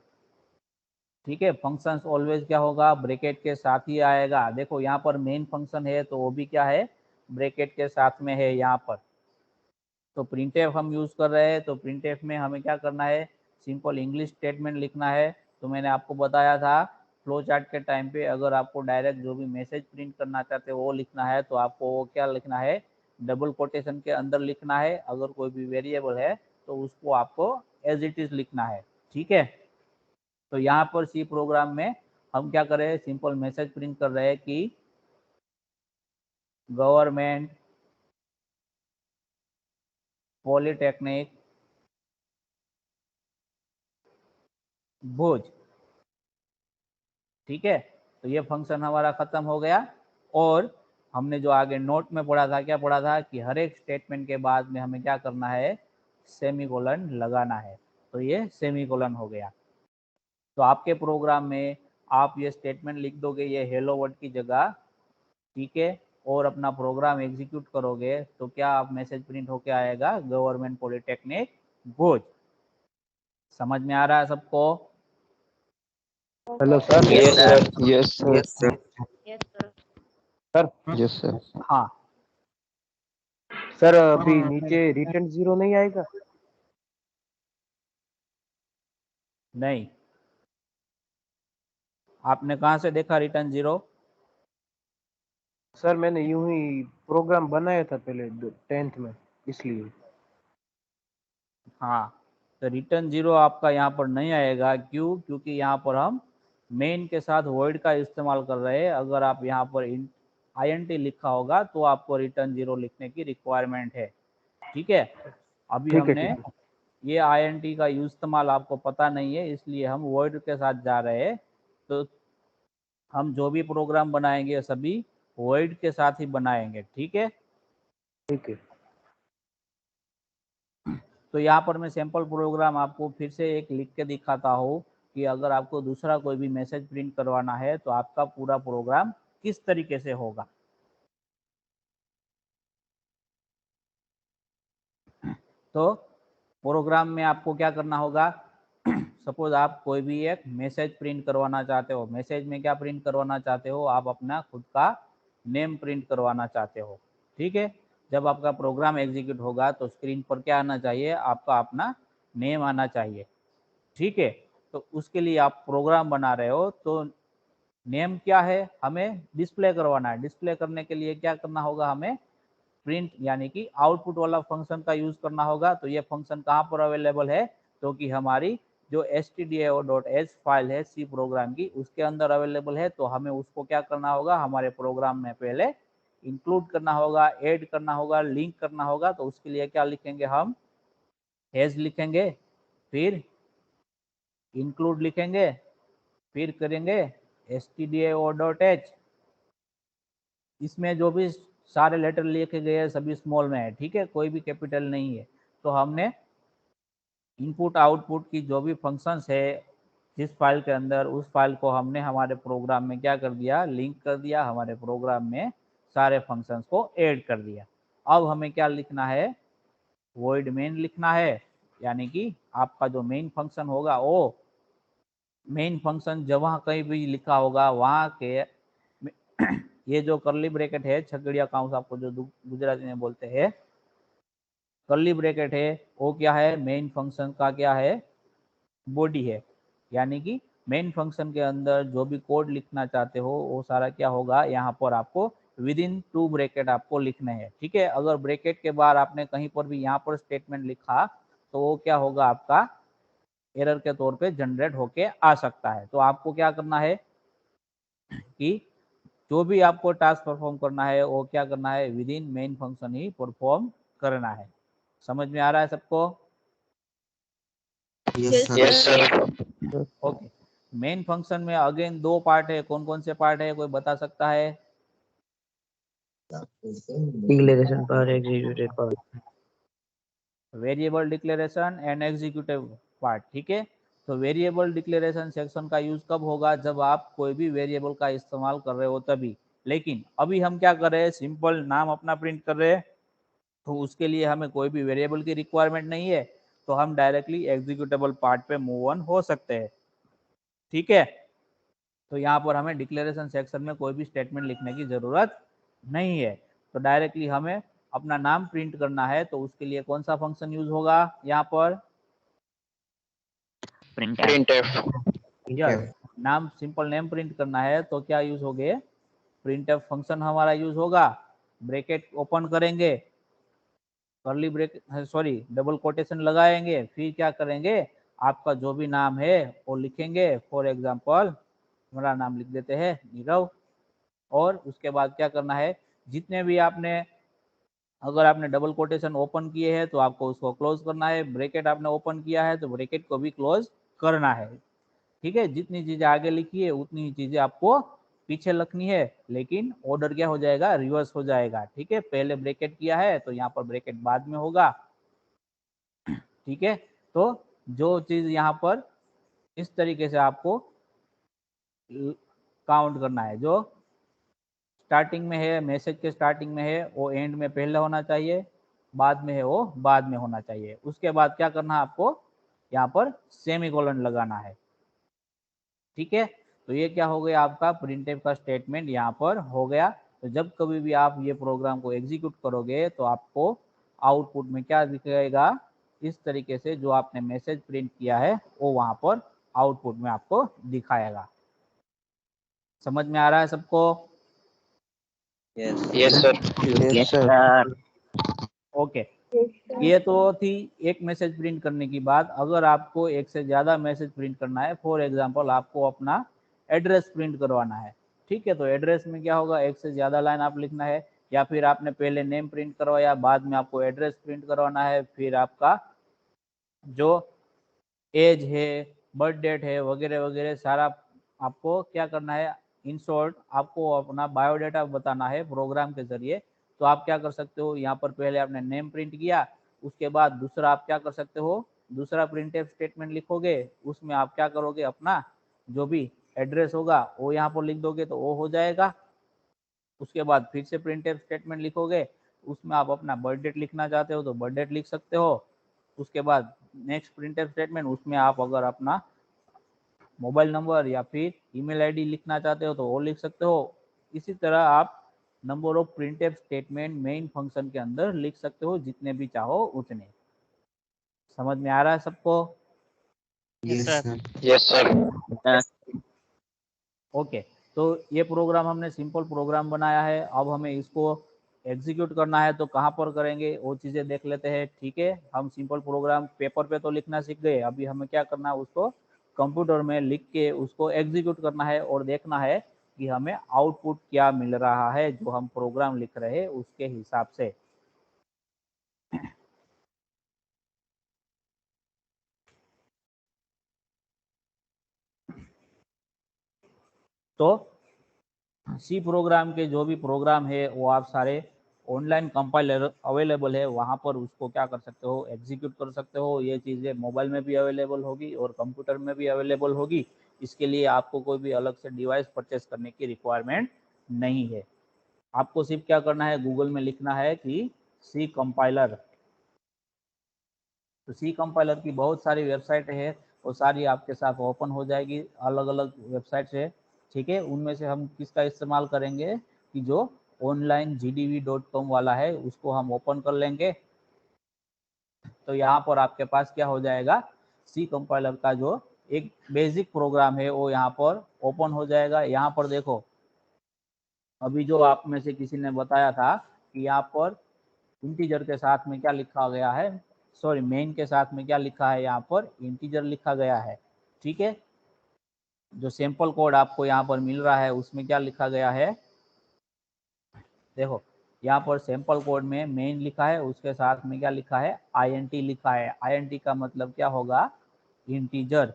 ठीक है। फंक्शंस ऑलवेज क्या होगा, ब्रैकेट के साथ ही आएगा। देखो यहाँ पर मेन फंक्शन है तो वो भी क्या है, ब्रैकेट के साथ में है यहाँ पर। तो प्रिंटफ हम यूज कर रहे हैं, तो प्रिंटफ में हमें क्या करना है, सिंपल इंग्लिश स्टेटमेंट लिखना है। तो मैंने आपको बताया था फ्लो चार्ट के टाइम पे, अगर आपको डायरेक्ट जो भी मैसेज प्रिंट करना चाहते हो वो लिखना है तो आपको वो क्या लिखना है, डबल कोटेशन के अंदर लिखना है। अगर कोई भी वेरिएबल है तो उसको आपको एज इट इज लिखना है। ठीक है। तो यहाँ पर सी प्रोग्राम में हम क्या कर रहे हैं, सिंपल मैसेज प्रिंट कर रहे हैं कि गवर्नमेंट पॉलिटेक्निक भुज। ठीक है। तो ये फंक्शन हमारा खत्म हो गया। और हमने जो आगे नोट में पढ़ा था, क्या पढ़ा था कि हर एक स्टेटमेंट के बाद में हमें क्या करना है, सेमीकोलन लगाना है। तो ये सेमीकोलन हो गया। तो आपके प्रोग्राम में आप ये स्टेटमेंट लिख दोगे ये हेलो वर्ल्ड की जगह। ठीक है। और अपना प्रोग्राम एग्जीक्यूट करोगे तो क्या आप मैसेज प्रिंट होके आएगा, गवर्नमेंट पॉलिटेक्निक भुज। समझ में आ रहा है सबको। Hello sir. Yes, sir. Yes sir. Yes sir. Yes, sir. Sir yes sir. हाँ सर अभी नीचे रिटर्न 0 नहीं आएगा? नहीं, आपने कहाँ से देखा रिटर्न 0? सर मैंने यूं ही प्रोग्राम बनाया था पहले 10th में, इसलिए। हाँ, तो रिटर्न 0 आपका यहाँ पर नहीं आएगा। क्यों? क्योंकि यहाँ पर हम मेन के साथ वॉइड का इस्तेमाल कर रहे हैं। अगर आप यहाँ पर INT लिखा होगा तो आपको रिटर्न 0 लिखने की रिक्वायरमेंट है। ठीक है, अभी ठीक है हमने ठीक है। ये INT का इस्तेमाल आपको पता नहीं है, इसलिए हम वॉइड के साथ जा रहे हैं। तो हम जो भी प्रोग्राम बनाएंगे सभी वॉइड के साथ ही बनाएंगे। ठीक है, ठीक है। तो यहाँ पर मैं सैंपल प्रोग्राम आपको फिर से एक लिख के दिखाता हूँ कि अगर आपको दूसरा कोई भी मैसेज प्रिंट करवाना है तो आपका पूरा प्रोग्राम किस तरीके से होगा। तो प्रोग्राम में आपको क्या करना होगा, सपोज आप कोई भी एक मैसेज प्रिंट करवाना चाहते हो। मैसेज में क्या प्रिंट करवाना चाहते हो? आप अपना खुद का नेम प्रिंट करवाना चाहते हो। ठीक है, जब आपका प्रोग्राम एग्जीक्यूट होगा तो स्क्रीन पर क्या आना चाहिए? आपका अपना नेम आना चाहिए। ठीक है, तो उसके लिए आप प्रोग्राम बना रहे हो तो नेम क्या है हमें डिस्प्ले करवाना है। डिस्प्ले करने के लिए क्या करना होगा? हमें प्रिंट यानी कि आउटपुट वाला फंक्शन का यूज करना होगा। तो ये फंक्शन कहाँ पर अवेलेबल है? तो कि हमारी जो stdio.h फाइल है सी प्रोग्राम की, उसके अंदर अवेलेबल है। तो हमें उसको क्या करना होगा? हमारे प्रोग्राम में पहले इंक्लूड करना होगा, ऐड करना होगा, लिंक करना होगा। तो उसके लिए क्या लिखेंगे? हम हैज लिखेंगे, फिर इंक्लूड लिखेंगे, फिर करेंगे stdio.h। इसमें जो भी सारे लेटर लिखे गए हैं सभी स्मॉल में है। ठीक है, कोई भी कैपिटल नहीं है। तो हमने इनपुट आउटपुट की जो भी फंक्शंस है जिस फाइल के अंदर, उस फाइल को हमने हमारे प्रोग्राम में क्या कर दिया? लिंक कर दिया। हमारे प्रोग्राम में सारे फंक्शंस को ऐड कर दिया। अब हमें क्या लिखना है? वॉइड मेन लिखना है, यानी कि आपका जो मेन फंक्शन होगा वो मेन फंक्शन जहाँ कहीं भी लिखा होगा वहाँ के ये जो कर्ली ब्रैकेट है, छगड़िया काउंस आपको जो गुजराती में बोलते हैं, कर्ली ब्रैकेट है वो क्या है? मेन फंक्शन का क्या है? बॉडी है। यानी कि मेन फंक्शन के अंदर जो भी कोड लिखना चाहते हो वो सारा क्या होगा? यहाँ पर आपको विद इन 2 ब्रैकेट आपको लिखने हैं। ठीक है, अगर ब्रैकेट के बाद आपने कहीं पर भी यहाँ पर स्टेटमेंट लिखा तो वो क्या होगा? आपका एरर के तौर पे जनरेट होके आ सकता है। तो आपको क्या करना है कि जो भी आपको टास्क परफॉर्म करना है वो क्या करना है? With in main function he perform करना है। समझ में आ रहा है सबको? Yes sir. Yes, sir. Okay, main function में अगेन 2 पार्ट है। कौन कौन से पार्ट है, कोई बता सकता है? Declaration part, executed part. Variable declaration and executive part. ठीक है, तो वेरिएबल डिक्लेरेशन सेक्शन का यूज कब होगा? जब आप कोई भी वेरिएबल का इस्तेमाल कर रहे हो तभी। लेकिन अभी हम क्या कर रहे हैं? सिंपल नाम अपना प्रिंट कर रहे हैं, तो उसके लिए हमें कोई भी वेरिएबल की रिक्वायरमेंट नहीं है। तो हम डायरेक्टली एग्जीक्यूटेबल पार्ट पे मूव ऑन हो सकते हैं। ठीक है, तो यहाँ पर हमें डिक्लेरेशन सेक्शन में कोई भी स्टेटमेंट लिखने की जरूरत नहीं है। तो डायरेक्टली हमें अपना नाम प्रिंट करना है। तो उसके लिए कौन सा फंक्शन यूज होगा? यहाँ पर Printf. यस, नाम सिंपल नेम प्रिंट करना है तो क्या यूज हो गए? प्रिंटफ फंक्शन हमारा यूज होगा। ब्रैकेट ओपन करेंगे, curly break sorry double quotation लगाएंगे, फिर क्या करेंगे? आपका जो भी नाम है वो लिखेंगे। फॉर एग्जांपल हमारा नाम लिख देते हैं नीरव। और उसके बाद क्या करना है? जितने भी आपने, अगर आपने डबल कोटेशन ओपन किए हैं तो आपको उसको क्लोज करना है। ब्रैकेट आपने ओपन किया है तो ब्रैकेट को भी क्लोज करना है। ठीक है, जितनी चीजें आगे लिखी है उतनी ही चीजें आपको पीछे लिखनी है, लेकिन ऑर्डर क्या हो जाएगा? रिवर्स हो जाएगा। ठीक है, पहले ब्रैकेट किया है तो यहाँ पर ब्रैकेट बाद में होगा। ठीक है, तो जो चीज यहाँ पर इस तरीके से आपको काउंट करना है, जो स्टार्टिंग में है, मैसेज के स्टार्टिंग में है, वो एंड में पहले होना चाहिए, बाद में है वो बाद में होना चाहिए। उसके बाद क्या करना है? आपको यहाँ पर सेमीकोलन लगाना है। ठीक है, तो ये क्या हो गया, आपका प्रिंटफ का स्टेटमेंट यहाँ पर हो गया। तो जब कभी भी आप ये प्रोग्राम को एग्जीक्यूट करोगे तो आपको आउटपुट में क्या दिखेगा, इस तरीके से जो आपने मैसेज प्रिंट किया है वो वहां पर आउटपुट में आपको दिखाएगा। समझ में आ रहा है सबको? Yes, sir. Yes, sir. Okay, ये तो थी एक मैसेज प्रिंट करने की बात। अगर आपको एक से ज्यादा मैसेज प्रिंट करना है, फॉर एग्जांपल आपको अपना एड्रेस प्रिंट करवाना है, ठीक है, तो एड्रेस में क्या होगा, एक से ज्यादा लाइन आप लिखना है, या फिर आपने पहले नेम प्रिंट करवाया, बाद में आपको एड्रेस प्रिंट करवाना है, फिर आपका जो एज है, बर्थ डेट है, वगैरह वगैरह सारा आपको क्या करना है, इन शॉर्ट आपको अपना बायोडाटा बताना है प्रोग्राम के जरिए। तो आप क्या कर सकते हो, यहाँ पर पहले आपने नेम प्रिंट किया, उसके बाद दूसरा आप क्या कर सकते हो, दूसरा प्रिंटफ स्टेटमेंट लिखोगे, उसमें आप क्या करोगे, अपना जो भी एड्रेस होगा वो यहाँ पर लिख दोगे तो वो हो जाएगा। उसके बाद फिर से प्रिंटफ स्टेटमेंट लिखोगे, उसमें आप अपना बर्थ डेट लिखना चाहते हो तो बर्थ डेट लिख सकते हो। उसके बाद नेक्स्ट प्रिंटफ स्टेटमेंट, उसमें आप अगर अपना मोबाइल नंबर या फिर ईमेल आईडी लिखना चाहते हो तो वो लिख सकते हो। इसी तरह आप number of printf statement main function के अंदर लिख सकते हो, जितने भी चाहो उतने। समझ में आ रहा है सबको? Yes sir. Yes, sir. Okay, तो ये प्रोग्राम हमने सिंपल प्रोग्राम बनाया है। अब हमें इसको एग्जीक्यूट करना है तो कहाँ पर करेंगे वो चीज़ें देख लेते हैं। ठीक है, हम सिंपल प्रोग्राम पेपर पे तो लिखना सीख गए, अभी हमें क्या करना है, उसको कंप्यूटर में लिख के उसको एग्जीक्यूट करना है और देखना है कि हमें आउटपुट क्या मिल रहा है जो हम प्रोग्राम लिख रहे हैं उसके हिसाब से। तो सी प्रोग्राम के जो भी प्रोग्राम है वो आप सारे ऑनलाइन कंपाइलर अवेलेबल है, वहाँ पर उसको क्या कर सकते हो, एग्जीक्यूट कर सकते हो। ये चीज़ें मोबाइल में भी अवेलेबल होगी और कंप्यूटर में भी अवेलेबल होगी। इसके लिए आपको कोई भी अलग से डिवाइस परचेस करने की रिक्वायरमेंट नहीं है। आपको सिर्फ क्या करना है, गूगल में लिखना है कि सी कंपाइलर। तो सी कंपाइलर की बहुत सारी वेबसाइट है, वो सारी आपके साथ ओपन हो जाएगी, अलग अलग वेबसाइट है। ठीक है, उनमें से हम किसका इस्तेमाल करेंगे कि जो ऑनलाइन gdb.com वाला है उसको हम ओपन कर लेंगे। तो यहाँ पर आपके पास क्या हो जाएगा, सी कंपाइलर का जो एक बेसिक प्रोग्राम है वो यहाँ पर ओपन हो जाएगा। यहाँ पर देखो, अभी जो आप में से किसी ने बताया था कि यहाँ पर इंटीजर के साथ में क्या लिखा गया है, सॉरी मेन के साथ में क्या लिखा है, यहाँ पर इंटीजर लिखा गया है। ठीक है, जो सैंपल कोड आपको यहाँ पर मिल रहा है उसमें क्या लिखा गया है, देखो यहाँ पर सैंपल कोड में मेन लिखा है, उसके साथ में क्या लिखा है, INT लिखा है। INT का मतलब क्या होगा, इंटीजर।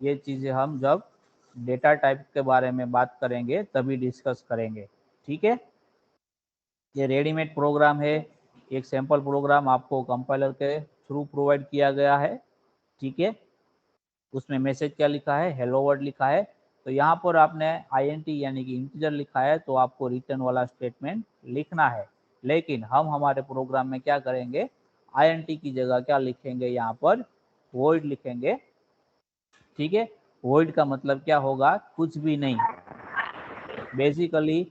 ये चीज़ें हम जब डेटा टाइप के बारे में बात करेंगे तभी डिस्कस करेंगे। ठीक है, ये रेडीमेड प्रोग्राम है, एक सैंपल प्रोग्राम आपको कंपाइलर के थ्रू प्रोवाइड किया गया है। ठीक है, उसमें मैसेज क्या लिखा है, हेलो वर्ल्ड लिखा है। तो यहाँ पर आपने INT यानी कि इंटीजर लिखा है तो आपको रिटर्न वाला स्टेटमेंट लिखना है। लेकिन हम हमारे प्रोग्राम में क्या करेंगे, INT की जगह क्या लिखेंगे, यहाँ पर वॉइड लिखेंगे। ठीक है, वॉइड का मतलब क्या होगा, कुछ भी नहीं। बेसिकली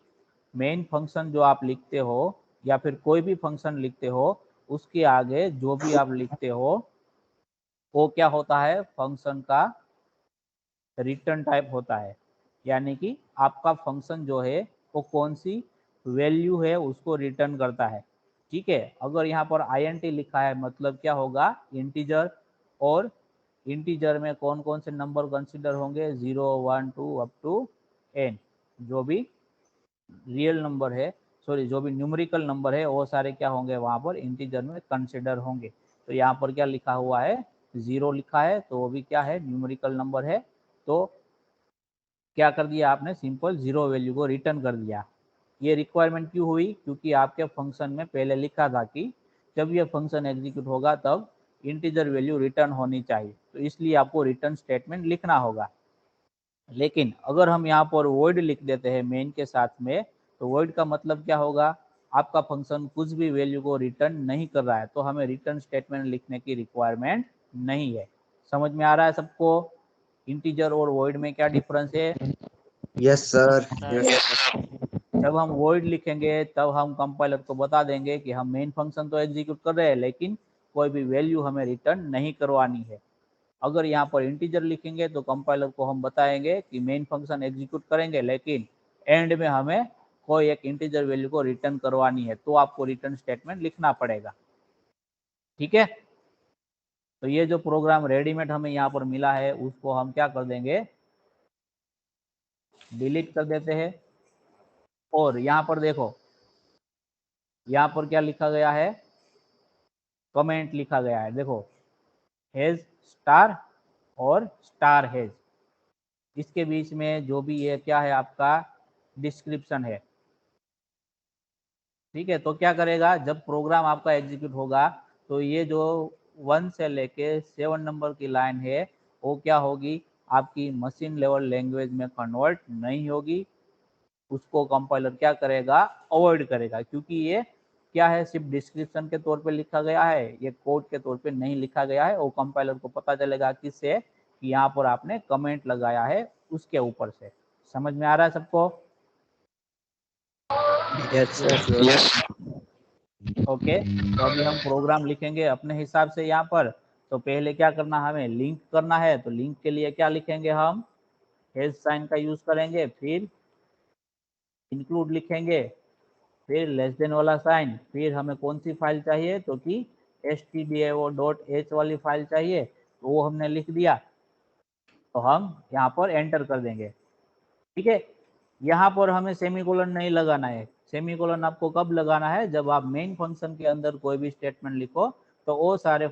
मेन फंक्शन जो आप लिखते हो या फिर कोई भी फंक्शन लिखते हो, उसके आगे जो भी आप लिखते हो वो क्या होता है, फंक्शन का रिटर्न टाइप होता है। यानी कि आपका फंक्शन जो है वो कौन सी वैल्यू है उसको रिटर्न करता है। ठीक है, अगर यहाँ पर INT लिखा है मतलब क्या होगा, इंटीजर। और इंटीजर में कौन कौन से नंबर कंसिडर होंगे, 0 1 2 अप टू n, जो भी रियल नंबर है, सॉरी जो भी न्यूमेरिकल नंबर है वो सारे क्या होंगे वहाँ पर इंटीजर में कंसिडर होंगे। तो यहाँ पर क्या लिखा हुआ है, 0 लिखा है तो वो भी क्या है, न्यूमेरिकल नंबर है। तो क्या कर दिया आपने, सिंपल 0 वैल्यू को रिटर्न कर दिया। ये रिक्वायरमेंट क्यों हुई, क्योंकि आपके फंक्शन में पहले लिखा था कि जब ये फंक्शन एग्जीक्यूट होगा तब इंटीजर वैल्यू रिटर्न होनी चाहिए, तो इसलिए आपको रिटर्न स्टेटमेंट लिखना होगा। लेकिन अगर हम यहाँ पर वॉइड लिख देते हैं मेन के साथ में, तो वॉइड का मतलब क्या होगा, आपका फंक्शन कुछ भी वैल्यू को रिटर्न नहीं कर रहा है, तो हमें रिटर्न स्टेटमेंट लिखने की रिक्वायरमेंट नहीं है। समझ में आ रहा है सबको? इंटीजर और वॉइड में क्या डिफरेंस है? Yes sir. जब हम वॉइड लिखेंगे तब हम कंपाइलर को बता देंगे कि हम मेन फंक्शन तो एग्जीक्यूट कर रहे हैं लेकिन कोई भी वैल्यू हमें रिटर्न नहीं करवानी है। अगर यहाँ पर इंटीजर लिखेंगे तो कंपाइलर को हम बताएंगे कि मेन फंक्शन एग्जीक्यूट करेंगे लेकिन एंड में हमें कोई एक इंटीजर वैल्यू को रिटर्न करवानी है, तो आपको रिटर्न स्टेटमेंट लिखना पड़ेगा। ठीक है, तो ये जो प्रोग्राम रेडीमेड हमें यहाँ पर मिला है उसको हम क्या कर देंगे, डिलीट कर देते हैं। और यहाँ पर देखो, यहाँ पर क्या लिखा गया है, कमेंट लिखा गया है, देखो हैज स्टार और स्टार हैज, इसके बीच में जो भी ये क्या है आपका डिस्क्रिप्शन है। ठीक है, तो क्या करेगा, जब प्रोग्राम आपका एग्जीक्यूट होगा तो ये जो 1 से लेके 7 नंबर की लाइन है वो क्या होगी, आपकी मशीन लेवल लैंग्वेज में कन्वर्ट नहीं होगी। उसको कंपाइलर क्या करेगा, अवॉइड करेगा, क्योंकि ये क्या है, सिर्फ डिस्क्रिप्शन के तौर पे लिखा गया है, ये कोड के तौर पे नहीं लिखा गया है। वो कंपाइलर को पता चलेगा किससे, कि यहाँ पर आपने कमेंट लगाया है उसके ऊपर से। समझ में आ रहा है सबको? Yes sir. Yes. ओके, तो अभी हम प्रोग्राम लिखेंगे अपने हिसाब से यहाँ पर। तो पहले क्या करना, हमें लिंक करना है, तो लिंक के लिए क्या लिखेंगे, हम हैश साइन का यूज करेंगे, फिर इंक्लूड लिखेंगे, फिर लेस देन वाला साइन, फिर हमें कौन सी फाइल चाहिए, तो कि stdio.h वाली फाइल चाहिए, तो वो हमने लिख दिया। तो हम यहाँ पर एंटर कर देंगे। ठीक है, यहाँ पर हमें सेमीकोलन नहीं लगाना है। सेमीकोलन आपको कब लगाना है, जब आप मेन फंक्शन के अंदर कोई भी स्टेटमेंट लिखो तो वो सारे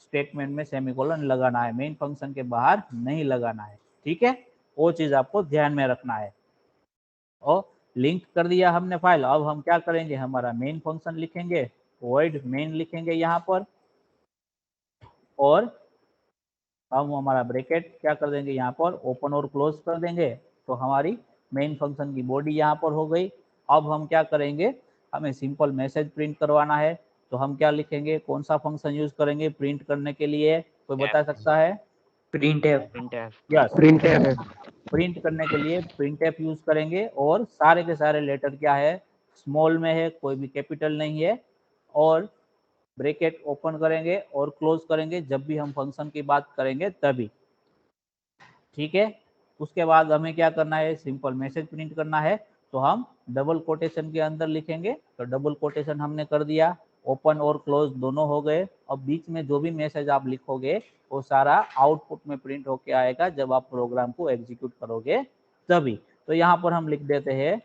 स्टेटमेंट में सेमीकोलन लगाना है, मेन फंक्शन के बाहर नहीं लगाना है। ठीक है, वो चीज आपको ध्यान में रखना है। और लिंक कर दिया हमने फाइल, अब हम क्या करेंगे, हमारा मेन फंक्शन लिखेंगे, वॉइड मेन लिखेंगे यहाँ पर, और हम हमारा ब्रैकेट क्या कर देंगे, यहाँ पर ओपन और क्लोज कर देंगे। तो हमारी मेन फंक्शन की बॉडी यहाँ पर हो गई। अब हम क्या करेंगे, हमें सिंपल मैसेज प्रिंट करवाना है, तो हम क्या लिखेंगे, कौन सा फंक्शन यूज करेंगे प्रिंट करने के लिए, कोई बता सकता है? printf Printf. Yes, printf. Print करने के लिए प्रिंटफ यूज करेंगे, और सारे के सारे लेटर क्या है, स्मॉल में है, कोई भी कैपिटल नहीं है। और ब्रैकेट ओपन करेंगे और क्लोज करेंगे जब भी हम फंक्शन की बात करेंगे तभी। ठीक है, उसके बाद हमें क्या करना है, सिंपल मैसेज प्रिंट करना है, तो हम डबल कोटेशन के अंदर लिखेंगे। तो डबल कोटेशन हमने कर दिया, ओपन और क्लोज दोनों हो गए। अब बीच में जो भी मैसेज आप लिखोगे वो सारा आउटपुट में प्रिंट होके आएगा जब आप प्रोग्राम को एग्जीक्यूट करोगे तभी। तो यहाँ पर हम लिख देते हैं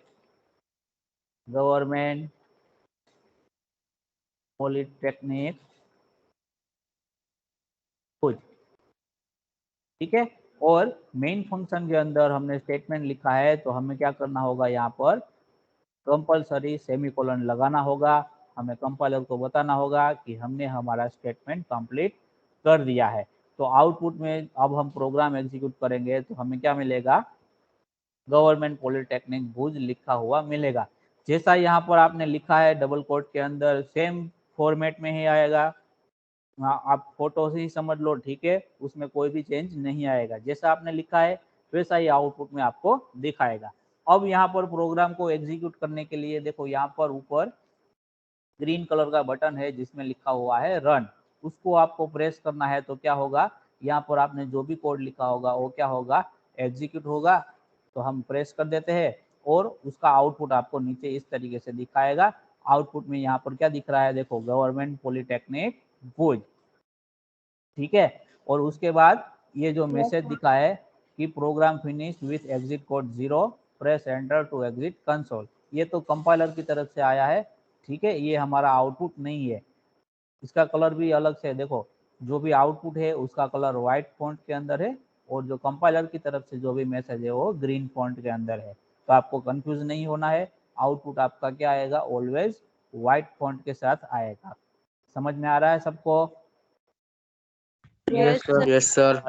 गवर्नमेंट पॉलिटेक्निक भुज। ठीक है, और मेन फंक्शन के अंदर हमने स्टेटमेंट लिखा है, तो हमें क्या करना होगा, यहाँ पर कंपलसरी सेमीकोलन लगाना होगा। हमें कंपाइलर को बताना होगा कि हमने हमारा स्टेटमेंट कंप्लीट कर दिया है। तो आउटपुट में अब हम प्रोग्राम एग्जीक्यूट करेंगे तो हमें क्या मिलेगा, गवर्नमेंट पॉलिटेक्निक भुज लिखा हुआ मिलेगा। जैसा यहाँ पर आपने लिखा है डबल कोट के अंदर, सेम फॉर्मेट में ही आएगा। आप फोटो से ही समझ लो, ठीक है, उसमें कोई भी चेंज नहीं आएगा, जैसा आपने लिखा है वैसा ही आउटपुट में आपको दिखाएगा। अब यहाँ पर प्रोग्राम को एग्जीक्यूट करने के लिए देखो, यहाँ पर ऊपर ग्रीन कलर का बटन है जिसमें लिखा हुआ है रन, उसको आपको प्रेस करना है। तो क्या होगा, यहाँ पर आपने जो भी कोड लिखा होगा वो क्या होगा, एग्जीक्यूट होगा। तो हम प्रेस कर देते हैं और उसका आउटपुट आपको नीचे इस तरीके से दिखाएगा। आउटपुट में यहाँ पर क्या दिख रहा है, देखो गवर्नमेंट पॉलिटेक्निक भुज। ठीक है, और उसके बाद ये जो मैसेज दिखा है कि program finish with exit code 0, press enter to exit console, ये तो कंपाइलर की तरफ से आया है। ठीक है, ये हमारा आउटपुट नहीं है, इसका कलर भी अलग से देखो, जो भी आउटपुट है उसका कलर व्हाइट फॉन्ट के अंदर है, और जो कंपाइलर की तरफ से जो भी मैसेज है वो ग्रीन फॉन्ट के अंदर है। तो आपको कंफ्यूज नहीं होना है, आउटपुट आपका क्या आएगा, ऑलवेज व्हाइट फॉन्ट के साथ आएगा। समझ में आ रहा है सबको? yes sir yes sir.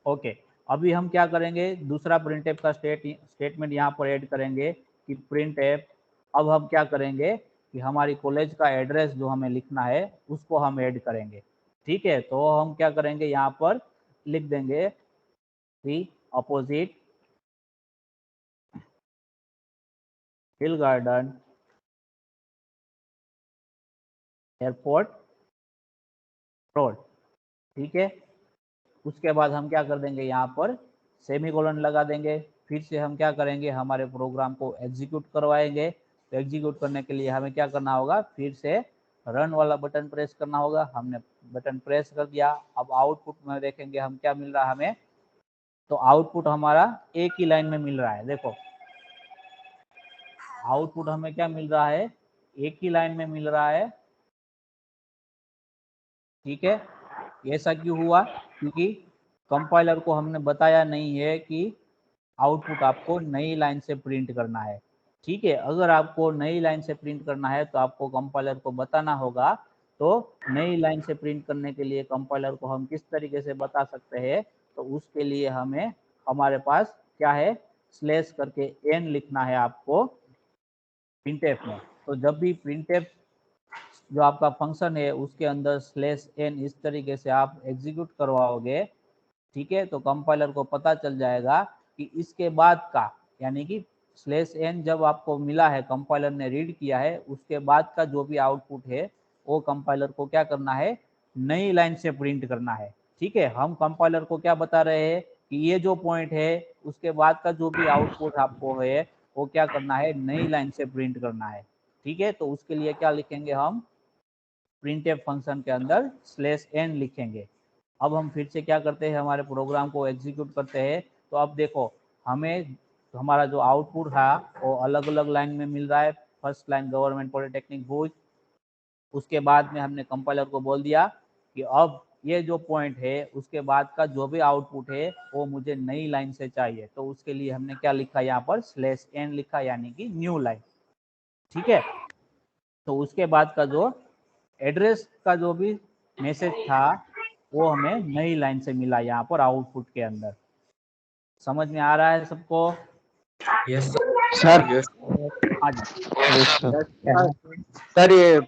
Okay, अभी हम क्या करेंगे, दूसरा प्रिंटफ का स्टेटमेंट यहाँ पर ऐड करेंगे कि प्रिंटफ। अब हम क्या करेंगे कि हमारी कॉलेज का एड्रेस जो हमें लिखना है उसको हम ऐड करेंगे। ठीक है, तो हम क्या करेंगे, यहाँ पर लिख देंगे the opposite hill garden airport road. ठीक है, उसके बाद हम क्या कर देंगे, यहाँ पर सेमीकोलन लगा देंगे। फिर से हम क्या करेंगे, हमारे प्रोग्राम को एग्जीक्यूट करवाएंगे। तो एग्जीक्यूट करने के लिए हमें क्या करना होगा, फिर से रन वाला बटन प्रेस करना होगा। हमने बटन प्रेस कर दिया। अब आउटपुट में देखेंगे हम क्या मिल रहा है हमें। तो आउटपुट हमारा एक ही लाइन में मिल रहा है। देखो आउटपुट हमें क्या मिल रहा है, एक ही लाइन में मिल रहा है। ठीक है, ऐसा क्यों हुआ, क्योंकि कंपाइलर को हमने बताया नहीं है कि आउटपुट आपको नई लाइन से प्रिंट करना है। ठीक है, अगर आपको नई लाइन से प्रिंट करना है तो आपको कंपाइलर को बताना होगा। तो नई लाइन से प्रिंट करने के लिए कंपाइलर को हम किस तरीके से बता सकते हैं, तो उसके लिए हमें हमारे पास क्या है, स्लैश करके एन लिखना है आपको प्रिंटफ में। तो जब भी प्रिंटफ जो आपका फंक्शन है उसके अंदर स्लैश एन इस तरीके से आप एग्जीक्यूट करवाओगे, ठीक है, तो कंपाइलर को पता चल जाएगा कि इसके बाद का, यानी कि स्लैश एन जब आपको मिला है, कंपाइलर ने रीड किया है, उसके बाद का जो भी आउटपुट है वो कंपाइलर को क्या करना है, नई लाइन से प्रिंट करना है। ठीक है, हम कंपाइलर को क्या बता रहे हैं कि ये जो पॉइंट है उसके बाद का जो भी आउटपुट आपको है वो क्या करना है, नई लाइन से प्रिंट करना है। ठीक है, तो उसके लिए क्या लिखेंगे हम, प्रिंटफ फंक्शन के अंदर स्लैश एन लिखेंगे। अब हम फिर से क्या करते हैं, हमारे प्रोग्राम को एग्जीक्यूट करते हैं। तो अब देखो हमें हमारा जो आउटपुट है वो अलग अलग लाइन में मिल रहा है। फर्स्ट लाइन गवर्नमेंट पॉलिटेक्निक भुज, उसके बाद में हमने कंपाइलर को बोल दिया कि अब ये जो पॉइंट है उसके बाद का जो भी आउटपुट है वो मुझे नई लाइन से चाहिए। तो उसके लिए हमने क्या लिखा, यहाँ पर स्लैश एन लिखा, यानी कि न्यू लाइन। ठीक है, तो उसके बाद का जो एड्रेस का जो भी मैसेज था वो हमें नई लाइन से मिला यहाँ पर आउटपुट के अंदर। समझ में आ रहा है सबको? यस सर यस हाँ जी, सर ये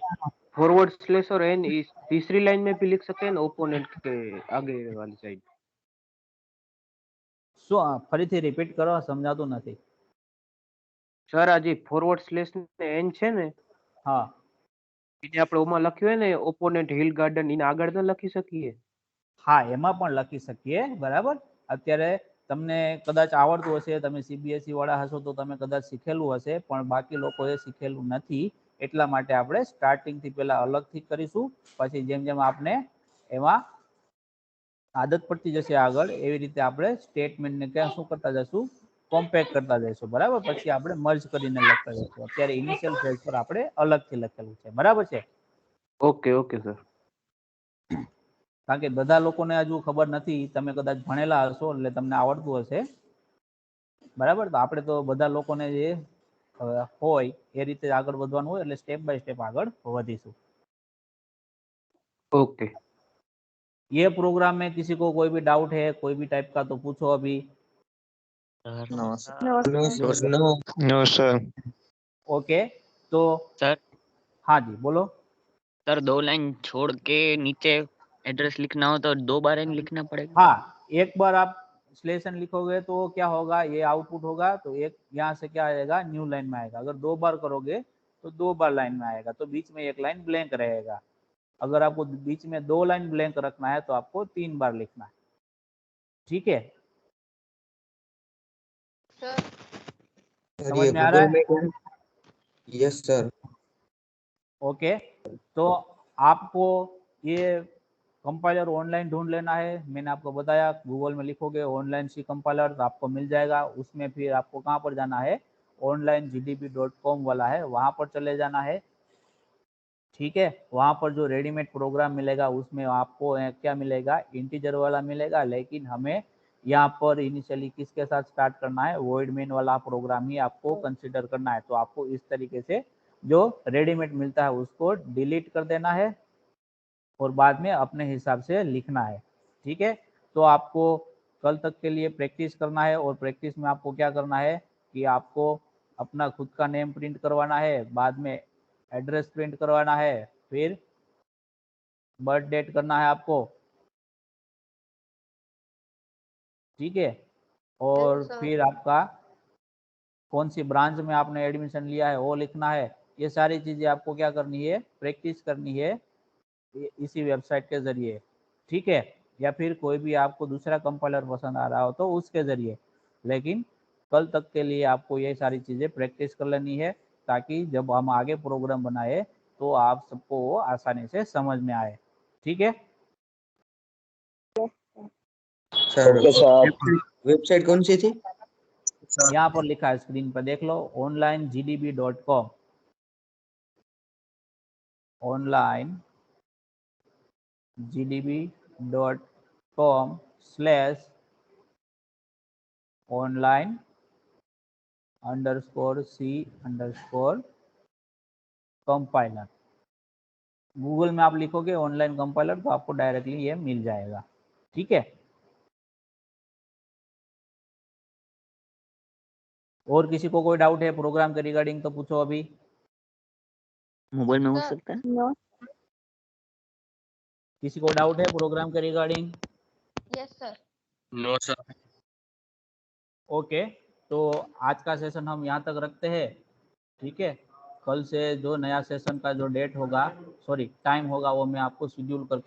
फॉरवर्ड स्लैश और एन इस तीसरी लाइन में भी लिख सकते हैं ना, ओपोनेंट के आगे वाली साइड। શું ફરીથી રિપીટ કરો, સમજાતું નથી। સર આ જે ફોરવર્ડ સ્લેશ ને એન છે ને, હા એને આપણે ઓમાં લખ્યું હોય ને ઓપોનેન્ટ હિલ ગાર્ડન, એને આગળ ન લખી શકીએ? હા એમાં પણ લખી શકીએ, બરાબર। અત્યારે તમને કદાચ આવડતું હશે, તમે સીબીએસઈ વાળા હશો તો તમે કદાચ શીખેલું હશે, પણ બાકી લોકોએ શીખેલું નથી। એટલા માટે આપણે સ્ટાર્ટિંગથી પહેલા અલગથી કરીશું, પછી જેમ જેમ આપણે એમાં આદત પડતી જશે આગળ, એવી રીતે આપણે સ્ટેટમેન્ટને ક્યાં શું કરતા જશું, કોમ્પેક્ટ કરતા જઈશું, બરાબર। પછી આપણે મર્જ કરીને લખતા જઈશું। અત્યારે ઇનિશિયલ ફેઝ પર આપણે અલગથી લખેલું છે, બરાબર છે। Okay okay sir. કારણ કે બધા લોકોને હજુ ખબર નથી, તમે કદાચ ભણેલા હશો એટલે તમને આવડતું હશે, બરાબર। તો આપણે તો બધા લોકોને જે હોય એ રીતે આગળ વધવાનું હોય, એટલે સ્ટેપ બાય સ્ટેપ આગળ વધીશું। ओके ये प्रोग्राम में किसी को कोई भी डाउट है, कोई भी टाइप का, तो पूछो अभी। No sir no no sir. Okay, तो सर हाँ जी बोलो। सर 2 लाइन छोड़ के नीचे एड्रेस लिखना हो तो 2 बार एन लिखना पड़ेगा? हाँ, एक बार आप स्लेशन लिखोगे तो क्या होगा, ये आउटपुट होगा, तो एक यहाँ से क्या आएगा, न्यू लाइन में आएगा। अगर 2 बार करोगे तो 2 बार लाइन में आएगा, तो बीच में एक लाइन ब्लैंक रहेगा। अगर आपको बीच में 2 लाइन ब्लैंक रखना है तो आपको 3 बार लिखना है। ठीक है, सर समझ ये में आ रहा गूगल है? में यस सर ओके, तो आपको ये कंपाइलर ऑनलाइन ढूंढ लेना है। मैंने आपको बताया गूगल में लिखोगे ऑनलाइन सी कंपाइलर तो आपको मिल जाएगा। उसमें फिर आपको कहाँ पर जाना है, onlinegdb.com वाला है, वहाँ पर चले जाना है। ठीक है, वहाँ पर जो रेडीमेड प्रोग्राम मिलेगा उसमें आपको क्या मिलेगा, इंटीजर वाला मिलेगा। लेकिन हमें यहाँ पर इनिशियली किसके साथ स्टार्ट करना है, वॉइड मेन वाला प्रोग्राम ही आपको कंसिडर करना है। तो आपको इस तरीके से जो रेडीमेड मिलता है उसको डिलीट कर देना है और बाद में अपने हिसाब से लिखना है। ठीक है, तो आपको कल तक के लिए प्रैक्टिस करना है, और प्रैक्टिस में आपको क्या करना है कि आपको अपना खुद का नेम प्रिंट करवाना है, बाद में एड्रेस प्रिंट करवाना है, फिर बर्थ डेट करना है आपको। ठीक है, और Yes, sir. फिर आपका कौन सी ब्रांच में आपने एडमिशन लिया है वो लिखना है। ये सारी चीज़ें आपको क्या करनी है, प्रैक्टिस करनी है इसी वेबसाइट के ज़रिए, ठीक है। या फिर कोई भी आपको दूसरा कंपाइलर पसंद आ रहा हो तो उसके ज़रिए, लेकिन कल तक के लिए आपको ये सारी चीज़ें प्रैक्टिस कर लेनी है, ताकि जब हम आगे प्रोग्राम बनाए तो आप सबको वो आसानी से समझ में आए, ठीक है। Sir Okay, sir. वेबसाइट कौन सी थी? यहाँ पर लिखा है, स्क्रीन पर देख लो, onlinegdb.com, online_c_compiler। गूगल में आप लिखोगे ऑनलाइन कंपाइलर तो आपको डायरेक्टली ये मिल जाएगा, ठीक है। और किसी को कोई डाउट है प्रोग्राम के रिगार्डिंग तो पूछो अभी। मोबाइल में हो Sir. सकता है? No. किसी को डाउट है प्रोग्राम के regarding? Yes, sir. No sir. Okay, तो आज का सेशन हम यहाँ तक रखते हैं, ठीक है। कल से जो नया सेशन का जो डेट होगा, सॉरी टाइम होगा, वो मैं आपको शेड्यूल करके